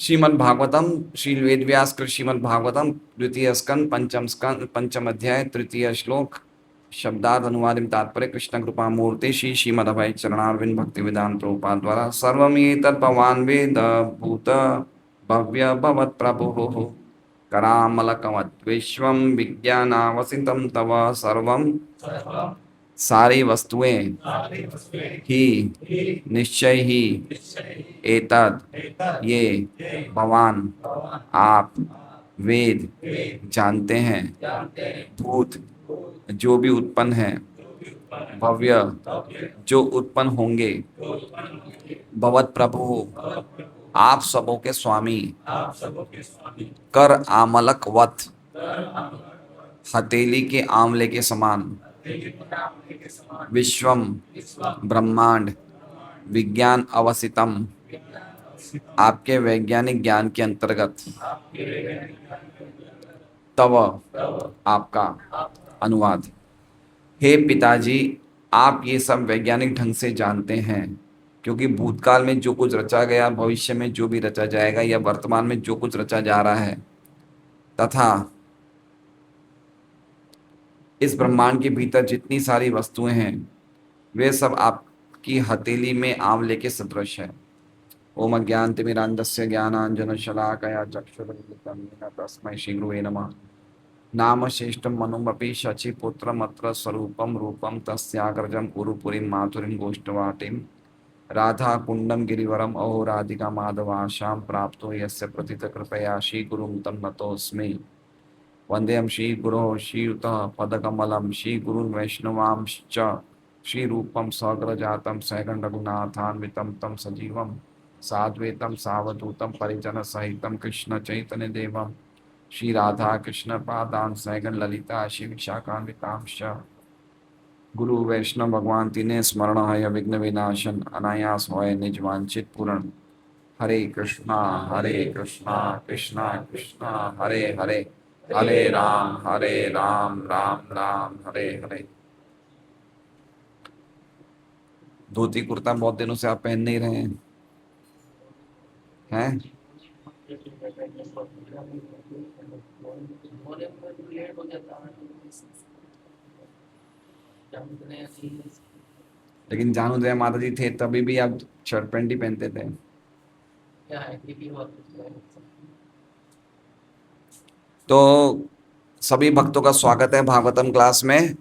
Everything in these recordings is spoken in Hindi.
श्रीमद्भागवतम श्री वेदव्यास कृत श्रीमद्भागवतम द्वितीय स्कंद पंचम अध्याय तृतीय श्लोक शब्दार्थ अनुवाद तात्पर्य कृष्ण कृपा मूर्ति श्री श्रीमदभय चरणारविंद भक्ति वेदांत प्रभुपाद द्वारा सर्वमेतत् भवान् वेद भूत भव्य भवत् प्रभुः करामलकमत् विश्वं विज्ञानावसितं तव सर्वं सारी वस्तुएं ही निश्चय ही एतद ये भगवान आप वेद जानते हैं भूत जो भी उत्पन्न है भव्य जो उत्पन्न होंगे भवत प्रभु आप सबों के स्वामी कर आमलक वत हथेली के आंवले के समान विश्वम ब्रह्मांड विज्ञान अवसितम आपके वैज्ञानिक ज्ञान के अंतर्गत तव आपका अनुवाद। हे पिताजी, आप ये सब वैज्ञानिक ढंग से जानते हैं क्योंकि भूतकाल में जो कुछ रचा गया, भविष्य में जो भी रचा जाएगा या वर्तमान में जो कुछ रचा जा रहा है तथा इस ब्रह्मांड के भीतर जितनी सारी वस्तुएं हैं वे सब आपकी हथेली में आंवले के सदृश है। ओम अज्ञानतिमिरान्धस्य ज्ञानाञ्जनशलाकया चक्षुरुन्मिलितं येन तस्मै श्रीगुरवे नमः। नाम श्रेष्ठं मनुमपि शचीपुत्रमत्र स्वरूपं रूपं तस्याग्रजं कुरुपुरीं माधुरीं गोष्ठवाटीं राधाकुण्डं गिरिवरम् अहो राधिका माधवाशां प्राप्तो यस्य प्रथितकृपया श्रीगुरुं तं नतोऽस्मि। वन्देऽहं श्रीगुरोः श्रीयुतः पदकमलं श्रीगुरुन् वैष्णवांश्च श्रीरूपं सग्रजातं सैकण्डरघुनाथान्वितं तं सजीवं साद्वैतं सावधूतं परिजनसहितं कृष्णचैतन्यदेवं श्रीराधा कृष्णपादान् सैगण ललिता श्रीविशाखान्वितांश्च गुरु वैष्णव भगवान तीने स्मरण है विघ्न विनाशन अनायास होय निज वांछित पूर्ण। हरे कृष्णा कृष्णा कृष्णा हरे हरे हरे राम राम राम हरे हरे। धोती कुर्ता बहुत दिनों से आप पहन नहीं रहे हैं? लेकिन जानू जय माता जी थे तभी भी आप शर्ट पैंट ही पहनते थे। तो सभी भक्तों का स्वागत है भागवतम क्लास में।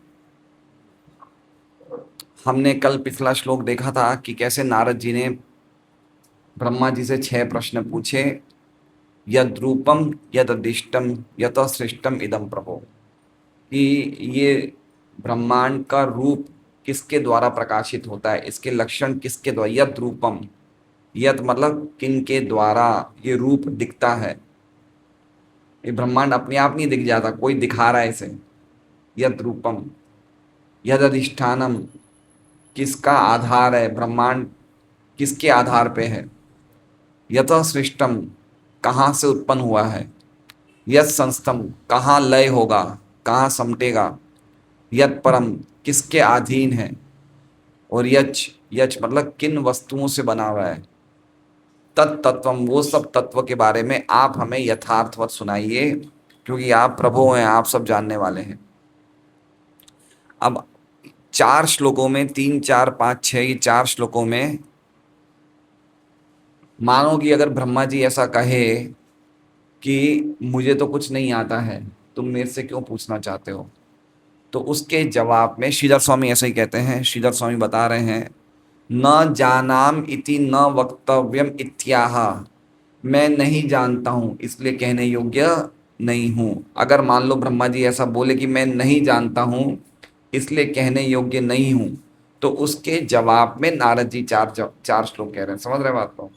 हमने कल पिछला श्लोक देखा था कि कैसे नारद जी ने ब्रह्मा जी से 6 प्रश्न पूछे। यद रूपम यद अदिष्टम यत सृष्टम इदम प्रभो, कि ये ब्रह्मांड का रूप किसके द्वारा प्रकाशित होता है, इसके लक्षण किसके द्वारा। यद रूपम, यद मतलब किन के द्वारा ये रूप दिखता है। ये ब्रह्मांड अपने आप नहीं दिख जाता, कोई दिखा रहा है इसे। यद रूपम यद अधिष्ठानम, किसका आधार है ब्रह्मांड, किसके आधार पे है। यत सृष्टम, कहाँ से उत्पन्न हुआ है। यत संस्थम, कहाँ लय होगा, कहाँ समटेगा। यत परम, किसके अधीन है। और यच, यच मतलब किन वस्तुओं से बना हुआ है। तत्तत्वम, वो सब तत्व के बारे में आप हमें यथार्थवत सुनाइए क्योंकि आप प्रभु हैं, आप सब जानने वाले हैं। अब 4 श्लोकों में 3, 4, 5, 6 ये 4 श्लोकों में मानो कि अगर ब्रह्मा जी ऐसा कहे कि मुझे तो कुछ नहीं आता है, तुम मेरे से क्यों पूछना चाहते हो, तो उसके जवाब में श्रीधर स्वामी ऐसा ही कहते हैं। श्रीधर स्वामी बता रहे हैं, न जानाम इति न वक्तव्यम इत्याह, मैं नहीं जानता हूँ इसलिए कहने योग्य नहीं हूँ। अगर मान लो ब्रह्मा जी ऐसा बोले कि मैं नहीं जानता हूँ इसलिए कहने योग्य नहीं हूँ, तो उसके जवाब में नारद जी 4 श्लोक कह रहे हैं। समझ रहे बात को?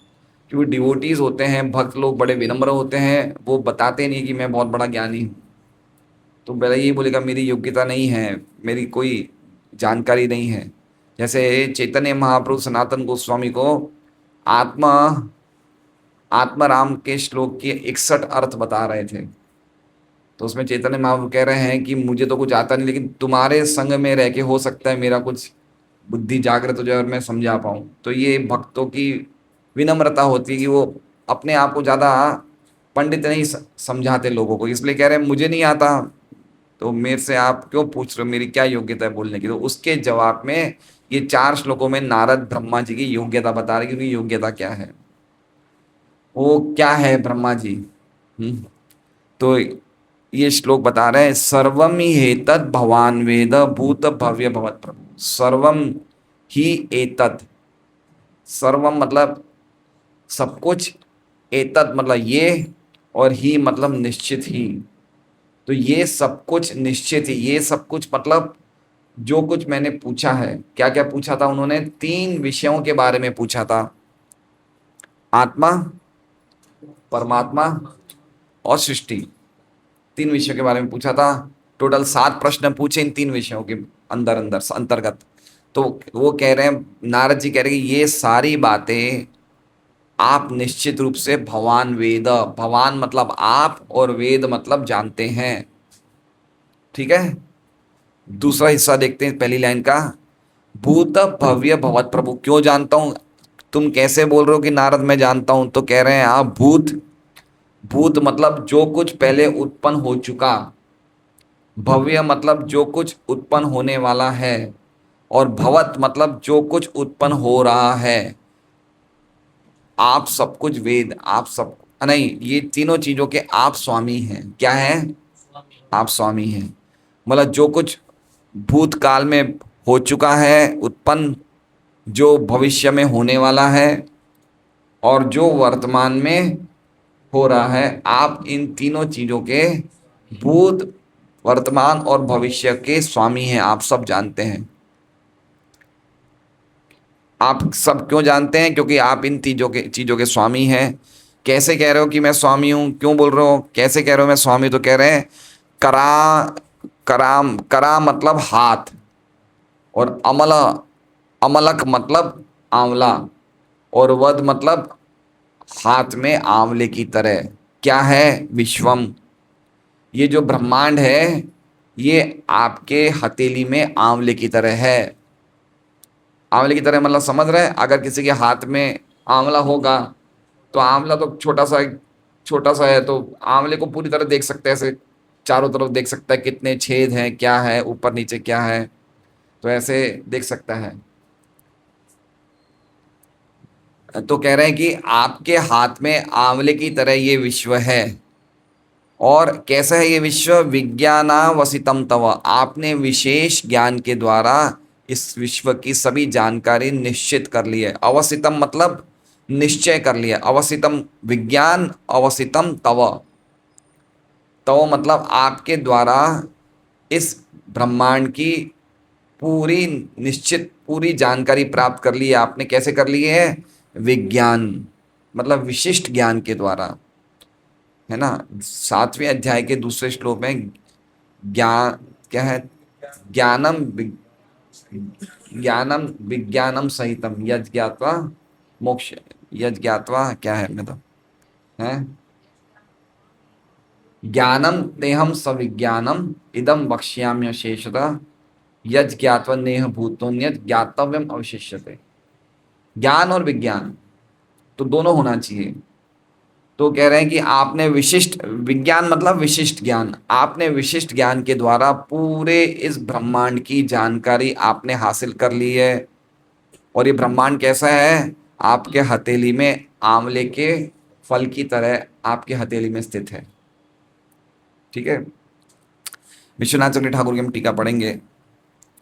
क्योंकि डिवोटीज होते हैं, भक्त लोग बड़े विनम्र होते हैं, वो बताते नहीं कि मैं बहुत बड़ा ज्ञानी हूँ। तो पहले यही बोलेगा मेरी योग्यता नहीं है, मेरी कोई जानकारी नहीं है। जैसे चैतन्य महाप्रभु सनातन गोस्वामी को आत्मा आत्माराम के श्लोक के 61 अर्थ बता रहे थे। तो उसमें चैतन्य महाप्रभु कह रहे हैं कि मुझे तो कुछ आता नहीं, लेकिन तुम्हारे संग में रह के हो सकता है मेरा कुछ बुद्धि जागृत हो जाए और मैं समझा पाऊँ। तो ये भक्तों की विनम्रता होती है कि वो अपने आप को ज़्यादा पंडित नहीं समझाते लोगों को, इसलिए कह रहे हैं मुझे नहीं आता, तो मेरे से आप क्यों पूछ रहे हो, मेरी क्या योग्यता है बोलने की। तो उसके जवाब में ये 4 श्लोकों में नारद ब्रह्मा जी की योग्यता बता रहे कि उनकी योग्यता क्या है, वो क्या है ब्रह्मा जी। तो ये श्लोक बता रहे हैं, सर्वम ही एतत् भवान वेद भूत भव्य भवत प्रभु। सर्वम ही एतत्, सर्वम मतलब सब कुछ, एतत् मतलब ये, और ही मतलब निश्चित ही। तो ये सब कुछ निश्चित ही, ये सब कुछ मतलब जो कुछ मैंने पूछा है, क्या क्या पूछा था उन्होंने, 3 विषयों के बारे में पूछा था, आत्मा, परमात्मा और सृष्टि। 3 विषयों के बारे में पूछा था। टोटल 7 प्रश्न पूछे इन 3 विषयों के अंदर अंदर अंतर्गत। तो वो कह रहे हैं, नारद जी कह रहे हैं कि ये सारी बातें आप निश्चित रूप से भगवान वेद, भगवान मतलब आप और वेद मतलब जानते हैं। ठीक है, दूसरा हिस्सा देखते हैं पहली लाइन का, भूत भव्य भवत प्रभु। क्यों जानता हूं, तुम कैसे बोल रहे हो कि नारद मैं जानता हूं, तो कह रहे हैं आप भूत, भूत मतलब जो कुछ पहले उत्पन्न हो चुका, भव्य मतलब जो कुछ उत्पन्न होने वाला है, और भवत मतलब जो कुछ उत्पन्न हो रहा है। आप सब कुछ वेद, आप सब नहीं, ये तीनों चीजों के आप स्वामी हैं। क्या है, आप स्वामी हैं, मतलब जो कुछ भूतकाल में हो चुका है उत्पन्न, जो भविष्य में होने वाला है, और जो वर्तमान में हो रहा है, आप इन तीनों चीजों के भूत, वर्तमान और भविष्य के स्वामी हैं, आप सब जानते हैं। आप सब क्यों जानते हैं, क्योंकि आप इन चीजों के स्वामी हैं। कैसे कह रहे हो कि मैं स्वामी हूं, क्यों बोल रहे हो, कैसे कह रहे हो मैं स्वामी, तो कह रहे हैं करा, कराम, करा मतलब हाथ, और अमल, अमलक मतलब आंवला, और वद मतलब हाथ में आंवले की तरह। क्या है, विश्वम, ये जो ब्रह्मांड है ये आपके हथेली में आंवले की तरह है। आंवले की तरह मतलब समझ रहे हैं, अगर किसी के हाथ में आंवला होगा, तो आंवला तो छोटा सा है, तो आंवले को पूरी तरह देख सकते हैं, ऐसे चारों तरफ देख सकता है कितने छेद हैं, क्या है ऊपर नीचे क्या है, तो ऐसे देख सकता है। तो कह रहे हैं कि आपके हाथ में आंवले की तरह ये विश्व है। और कैसा है ये विश्व, विज्ञानावसितम तव, आपने विशेष ज्ञान के द्वारा इस विश्व की सभी जानकारी निश्चित कर ली है। अवसितम मतलब निश्चय कर लिया, अवसितम विज्ञान, अवसितम तव, तव मतलब आपके द्वारा इस ब्रह्मांड की पूरी निश्चित पूरी जानकारी प्राप्त कर ली है। आपने कैसे कर ली है, विज्ञान मतलब विशिष्ट ज्ञान के द्वारा, है ना। 7वें अध्याय के दूसरे श्लोक में ज्ञान क्या है, ज्ञानम ज्ञानम विज्ञानम सहितम यज्ञ ज्ञात्वा मोक्ष, यज्ञ ज्ञात्वा क्या है मैं तो है, ज्ञानम तेहम सविज्ञानम इदम वक्ष्याम्य शेषतः यज्ञ ज्ञात्वा नेह भूतोन्यत ज्ञातव्यम अवशिष्यते। ज्ञान और विज्ञान तो दोनों होना चाहिए। तो कह रहे हैं कि आपने विशिष्ट विज्ञान मतलब विशिष्ट ज्ञान, आपने विशिष्ट ज्ञान के द्वारा पूरे इस ब्रह्मांड की जानकारी आपने हासिल कर ली है। और ये ब्रह्मांड कैसा है, आपके हथेली में आंवले के फल की तरह आपके हथेली में स्थित है। ठीक है, विश्वनाथ चंद्र ठाकुर की हम टीका पढ़ेंगे,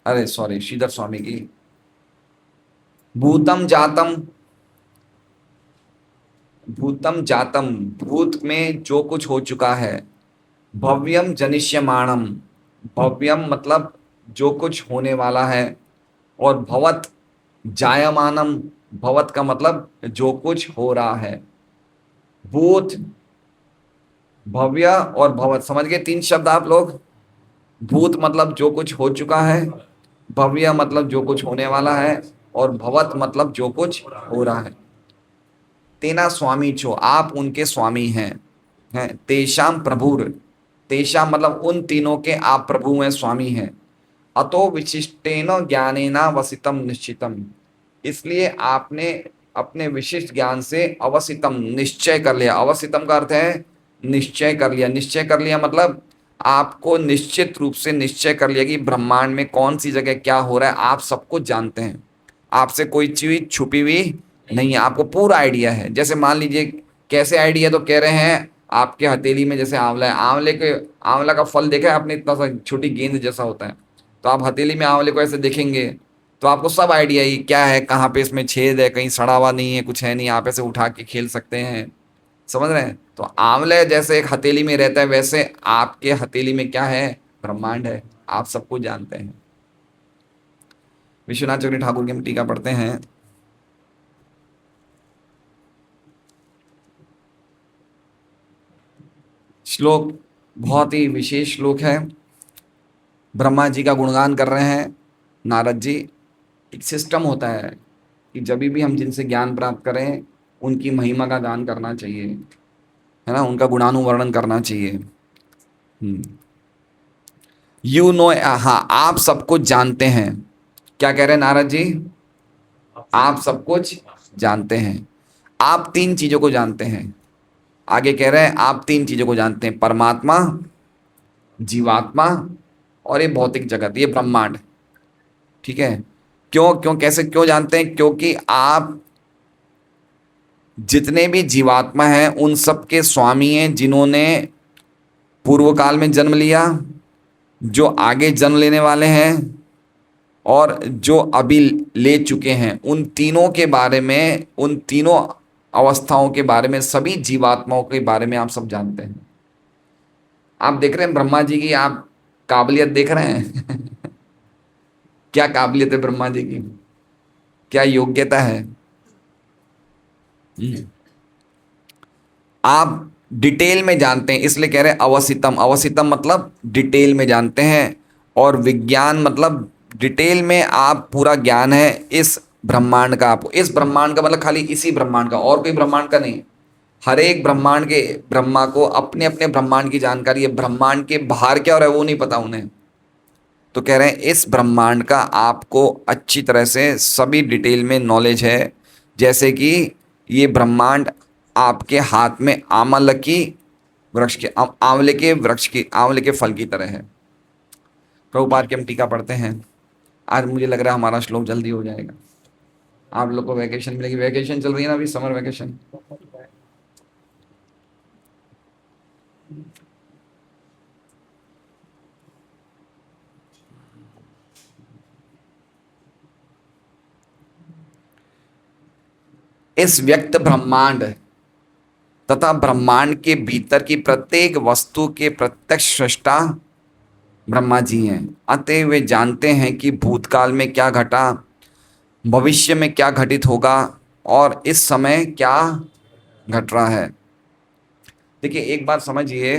अरे सॉरी श्रीधर स्वामी की। भूतम जातम, भूतम जातम भूत में जो कुछ हो चुका है, भव्यम जनिष्यमाणम, भव्यम मतलब जो कुछ होने वाला है, और भवत जायमानम, भवत का मतलब जो कुछ हो रहा है। भूत, भव्य और भवत, समझ गए 3 शब्द आप लोग। भूत मतलब जो कुछ हो चुका है, भव्य मतलब जो कुछ होने वाला है, और भवत मतलब जो कुछ हो रहा है। तेना स्वामी छो, आप उनके स्वामी हैं तेषाम प्रभुर, तेषाम मतलब उन तीनों के आप प्रभु हैं, स्वामी हैं। अतो विशिष्टेन ज्ञानेना वसितम निश्चितम, इसलिए आपने अपने विशिष्ट ज्ञान से अवसितम निश्चय कर लिया। अवसितम का अर्थ है निश्चय कर लिया। निश्चय कर लिया मतलब आपको निश्चित रूप से निश्चय कर लिया कि ब्रह्मांड में कौन सी जगह क्या हो रहा है आप सब कुछ जानते हैं। आपसे कोई चीज छुपी हुई नहीं है, आपको पूरा आइडिया है। जैसे मान लीजिए कैसे आइडिया, तो कह रहे हैं आपके हथेली में जैसे आंवला है, आंवला का फल देखा है आपने, इतना सा छोटी गेंद जैसा होता है। तो आप हथेली में आंवले को ऐसे देखेंगे तो आपको सब आइडिया ही क्या है, कहाँ पे इसमें छेद है, कहीं सड़ा हुआ नहीं है, कुछ है नहीं, आप ऐसे उठा के खेल सकते हैं। समझ रहे हैं? तो आंवले जैसे एक हथेली में रहता है, वैसे आपके हथेली में क्या है, ब्रह्मांड है। आप सब कुछ जानते हैं। विश्वनाथ चक्रवर्ती ठाकुर की हम टीका पढ़ते हैं। श्लोक बहुत ही विशेष श्लोक है। ब्रह्मा जी का गुणगान कर रहे हैं नारद जी। एक सिस्टम होता है कि जब भी हम जिनसे ज्ञान प्राप्त करें उनकी महिमा का गान करना चाहिए, है ना, उनका गुणानुवर्णन करना चाहिए। यू नो, हाँ, आप सब कुछ जानते हैं। क्या कह रहे हैं नारद जी? आप सब कुछ जानते हैं। आप तीन चीजों को जानते हैं। आगे कह रहे हैं आप तीन चीजों को जानते हैं, परमात्मा, जीवात्मा और ये भौतिक जगत, ये ब्रह्मांड। ठीक है? क्यों क्यों कैसे क्यों जानते हैं? क्योंकि आप जितने भी जीवात्मा हैं उन सब के स्वामी हैं, जिन्होंने पूर्व काल में जन्म लिया, जो आगे जन्म लेने वाले हैं और जो अभी ले चुके हैं। उन तीनों के बारे में, उन तीनों अवस्थाओं के बारे में, सभी जीवात्माओं के बारे में आप सब जानते हैं। आप देख रहे हैं ब्रह्मा जी की, आप काबिलियत देख रहे हैं क्या काबिलियत है ब्रह्मा जी की, क्या योग्यता है। आप डिटेल में जानते हैं, इसलिए कह रहे हैं अवसितम। अवसितम मतलब डिटेल में जानते हैं, और विज्ञान मतलब डिटेल में आप पूरा ज्ञान है इस ब्रह्मांड का। आपको इस ब्रह्मांड का मतलब खाली इसी ब्रह्मांड का, और कोई ब्रह्मांड का नहीं। हर एक ब्रह्मांड के ब्रह्मा को अपने अपने ब्रह्मांड की जानकारी है। ब्रह्मांड के बाहर क्या हो रहा है वो नहीं पता उन्हें। तो कह रहे हैं इस ब्रह्मांड का आपको अच्छी तरह से सभी डिटेल में नॉलेज है। जैसे कि ये ब्रह्मांड आपके हाथ में आमलकी वृक्ष के, आंवले के वृक्ष की, आंवले के फल की तरह है। प्रभुपाद की हम टीका पढ़ते हैं। आज मुझे लग रहा है हमारा श्लोक जल्दी हो जाएगा। आप लोग को वैकेशन मिलेगी, वैकेशन चल रही है ना अभी, समर वैकेशन। इस व्यक्त ब्रह्मांड तथा ब्रह्मांड के भीतर की प्रत्येक वस्तु के प्रत्यक्ष सृष्टा ब्रह्मा जी हैं। अतः वे जानते हैं कि भूतकाल में क्या घटा, भविष्य में क्या घटित होगा और इस समय क्या घट रहा है। देखिए एक बात समझिए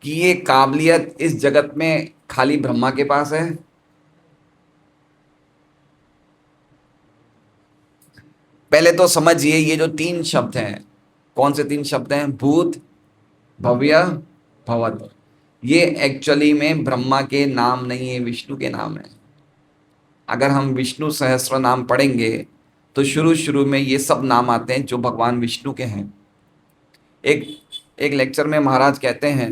कि ये काबिलियत इस जगत में खाली ब्रह्मा के पास है। पहले तो समझिए ये जो तीन शब्द हैं, कौन से तीन शब्द हैं? भूत, भव्य, भवत। ये एक्चुअली में ब्रह्मा के नाम नहीं है, विष्णु के नाम है। अगर हम विष्णु सहस्त्र नाम पढ़ेंगे तो शुरू शुरू में ये सब नाम आते हैं जो भगवान विष्णु के हैं। एक एक लेक्चर में महाराज कहते हैं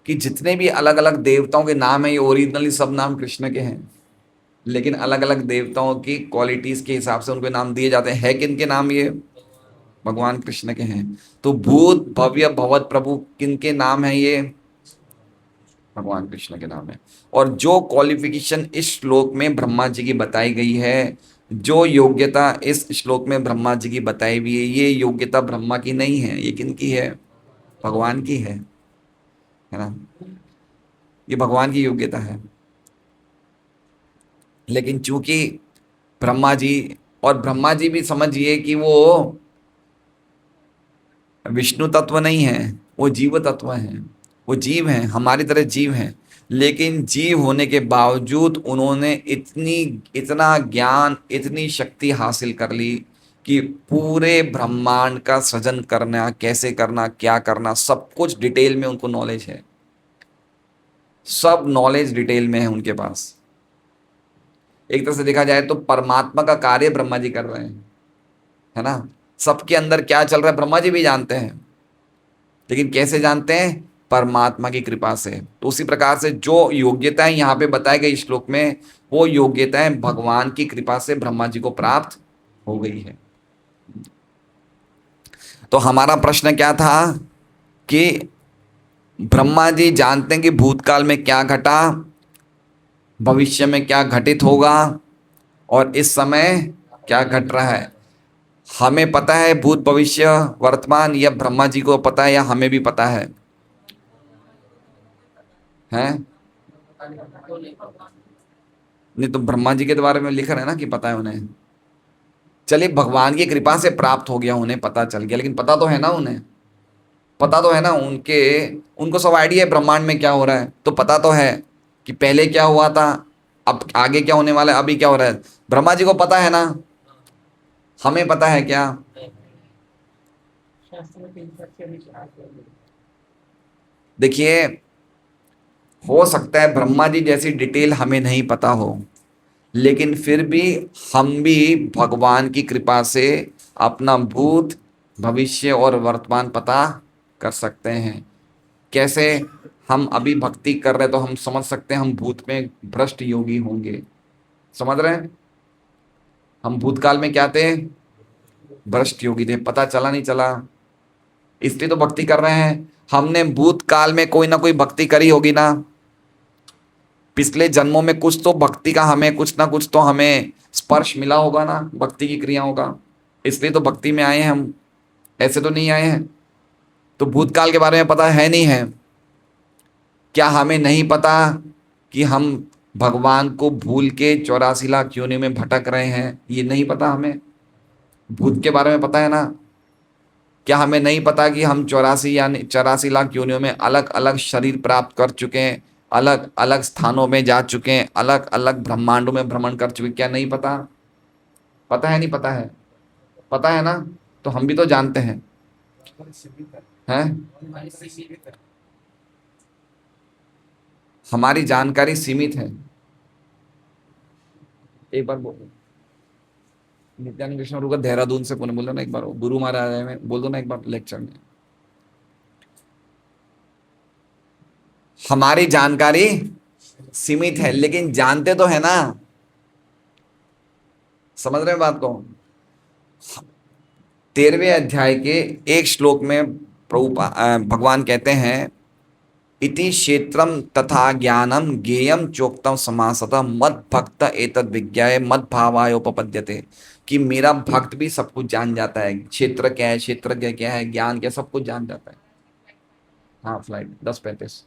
कि जितने भी अलग अलग देवताओं के नाम हैं ये ओरिजिनली सब नाम कृष्ण के हैं, लेकिन अलग अलग देवताओं की क्वालिटीज के हिसाब से उनको नाम दिए जाते हैं। है किन के नाम? ये भगवान कृष्ण के हैं। तो भूत, भव्य, भवत प्रभु किन के नाम है? ये भगवान कृष्ण के नाम है। और जो क्वालिफिकेशन इस श्लोक में ब्रह्मा जी की बताई गई है, जो योग्यता इस श्लोक में ब्रह्मा जी की बताई हुई है, ये योग्यता ब्रह्मा की नहीं है, ये किन की है? भगवान की है ना। ये भगवान की योग्यता है। लेकिन चूंकि ब्रह्मा जी, और ब्रह्मा जी भी समझिए कि वो विष्णु तत्व नहीं है, वो जीव तत्व हैं। वो जीव हैं, हमारी तरह जीव हैं। लेकिन जीव होने के बावजूद उन्होंने इतना ज्ञान, इतनी शक्ति हासिल कर ली कि पूरे ब्रह्मांड का सृजन करना, कैसे करना, क्या करना, सब कुछ डिटेल में उनको नॉलेज है। सब नॉलेज डिटेल में है उनके पास। एक तरह से देखा जाए तो परमात्मा का कार्य ब्रह्मा जी कर रहे हैं, है ना। सबके अंदर क्या चल रहा है ब्रह्मा जी भी जानते हैं, लेकिन कैसे जानते हैं? परमात्मा की कृपा से। तो उसी प्रकार से जो योग्यताएं यहाँ पे बताई गई श्लोक में, वो योग्यताएं भगवान की कृपा से ब्रह्मा जी को प्राप्त हो गई है। तो हमारा प्रश्न क्या था कि ब्रह्मा जी जानते हैं कि भूतकाल में क्या घटा, भविष्य में क्या घटित होगा, और इस समय क्या घट रहा है। हमें पता है भूत भविष्य वर्तमान, या ब्रह्मा जी को पता है, या हमें भी पता है? हैं? नहीं तो ब्रह्मा जी के बारे में लिख रहे हैं ना कि पता है उन्हें। चलिए भगवान की कृपा से प्राप्त हो गया, उन्हें पता चल गया, लेकिन पता तो है ना उन्हें, पता तो है ना उनके, उनको सब आइडिया है ब्रह्मांड में क्या हो रहा है, तो पता तो है कि पहले क्या हुआ था, अब आगे क्या होने वाला है, अभी क्या हो रहा है। ब्रह्मा जी को पता है ना, हमें पता है क्या? देखिए, हो सकता है ब्रह्मा जी जैसी डिटेल हमें नहीं पता हो, लेकिन फिर भी हम भी भगवान की कृपा से अपना भूत भविष्य और वर्तमान पता कर सकते हैं। कैसे? हम अभी भक्ति कर रहे तो हम समझ सकते हैं हम भूत में भ्रष्ट योगी होंगे, समझ रहे हैं? हम भूतकाल में क्या थे? भ्रष्ट योगी थे, पता चला नहीं चला, इसलिए तो भक्ति कर रहे हैं। हमने भूतकाल में कोई ना कोई भक्ति करी होगी ना, पिछले जन्मों में कुछ तो भक्ति का हमें कुछ ना कुछ तो हमें स्पर्श मिला होगा ना, भक्ति की क्रियाओं का, इसलिए तो भक्ति में आए हैं हम, ऐसे तो नहीं आए हैं। तो भूतकाल के बारे में पता है नहीं है? क्या हमें नहीं पता कि हम भगवान को भूल के 84 लाख योनि में भटक रहे हैं? ये नहीं पता हमें? भूत के बारे में पता है ना। क्या हमें नहीं पता कि हम 84 लाख योनियों में अलग अलग शरीर प्राप्त कर चुके हैं, अलग अलग स्थानों में जा चुके हैं, अलग अलग ब्रह्मांडों में भ्रमण कर चुके हैं? क्या नहीं पता? पता है, नहीं पता है? पता है ना, तो हम भी तो जानते हैं। हैं? हमारी जानकारी सीमित है। एक बार बोलो, नित्यानंद कृष्ण रुका देहरादून से पुणे, बोलो ना एक बार, गुरु महाराज में बोल दो ना एक बार लेक्चर में। हमारी जानकारी सीमित है, लेकिन जानते तो है ना, समझ रहे हैं बात को। 13वें अध्याय के एक श्लोक में भगवान कहते हैं, इति क्षेत्रम तथा ज्ञानम ज्ञेयम चोक्तम समासतः मद भक्त एतद विज्ञाय मद भावायोपपद्यते, कि मेरा भक्त भी सब कुछ जान जाता है, क्षेत्र क्या है, क्षेत्रज्ञ क्या है, ज्ञान क्या, सब कुछ जान जाता है। हाँ, फ्लाइट 10:35,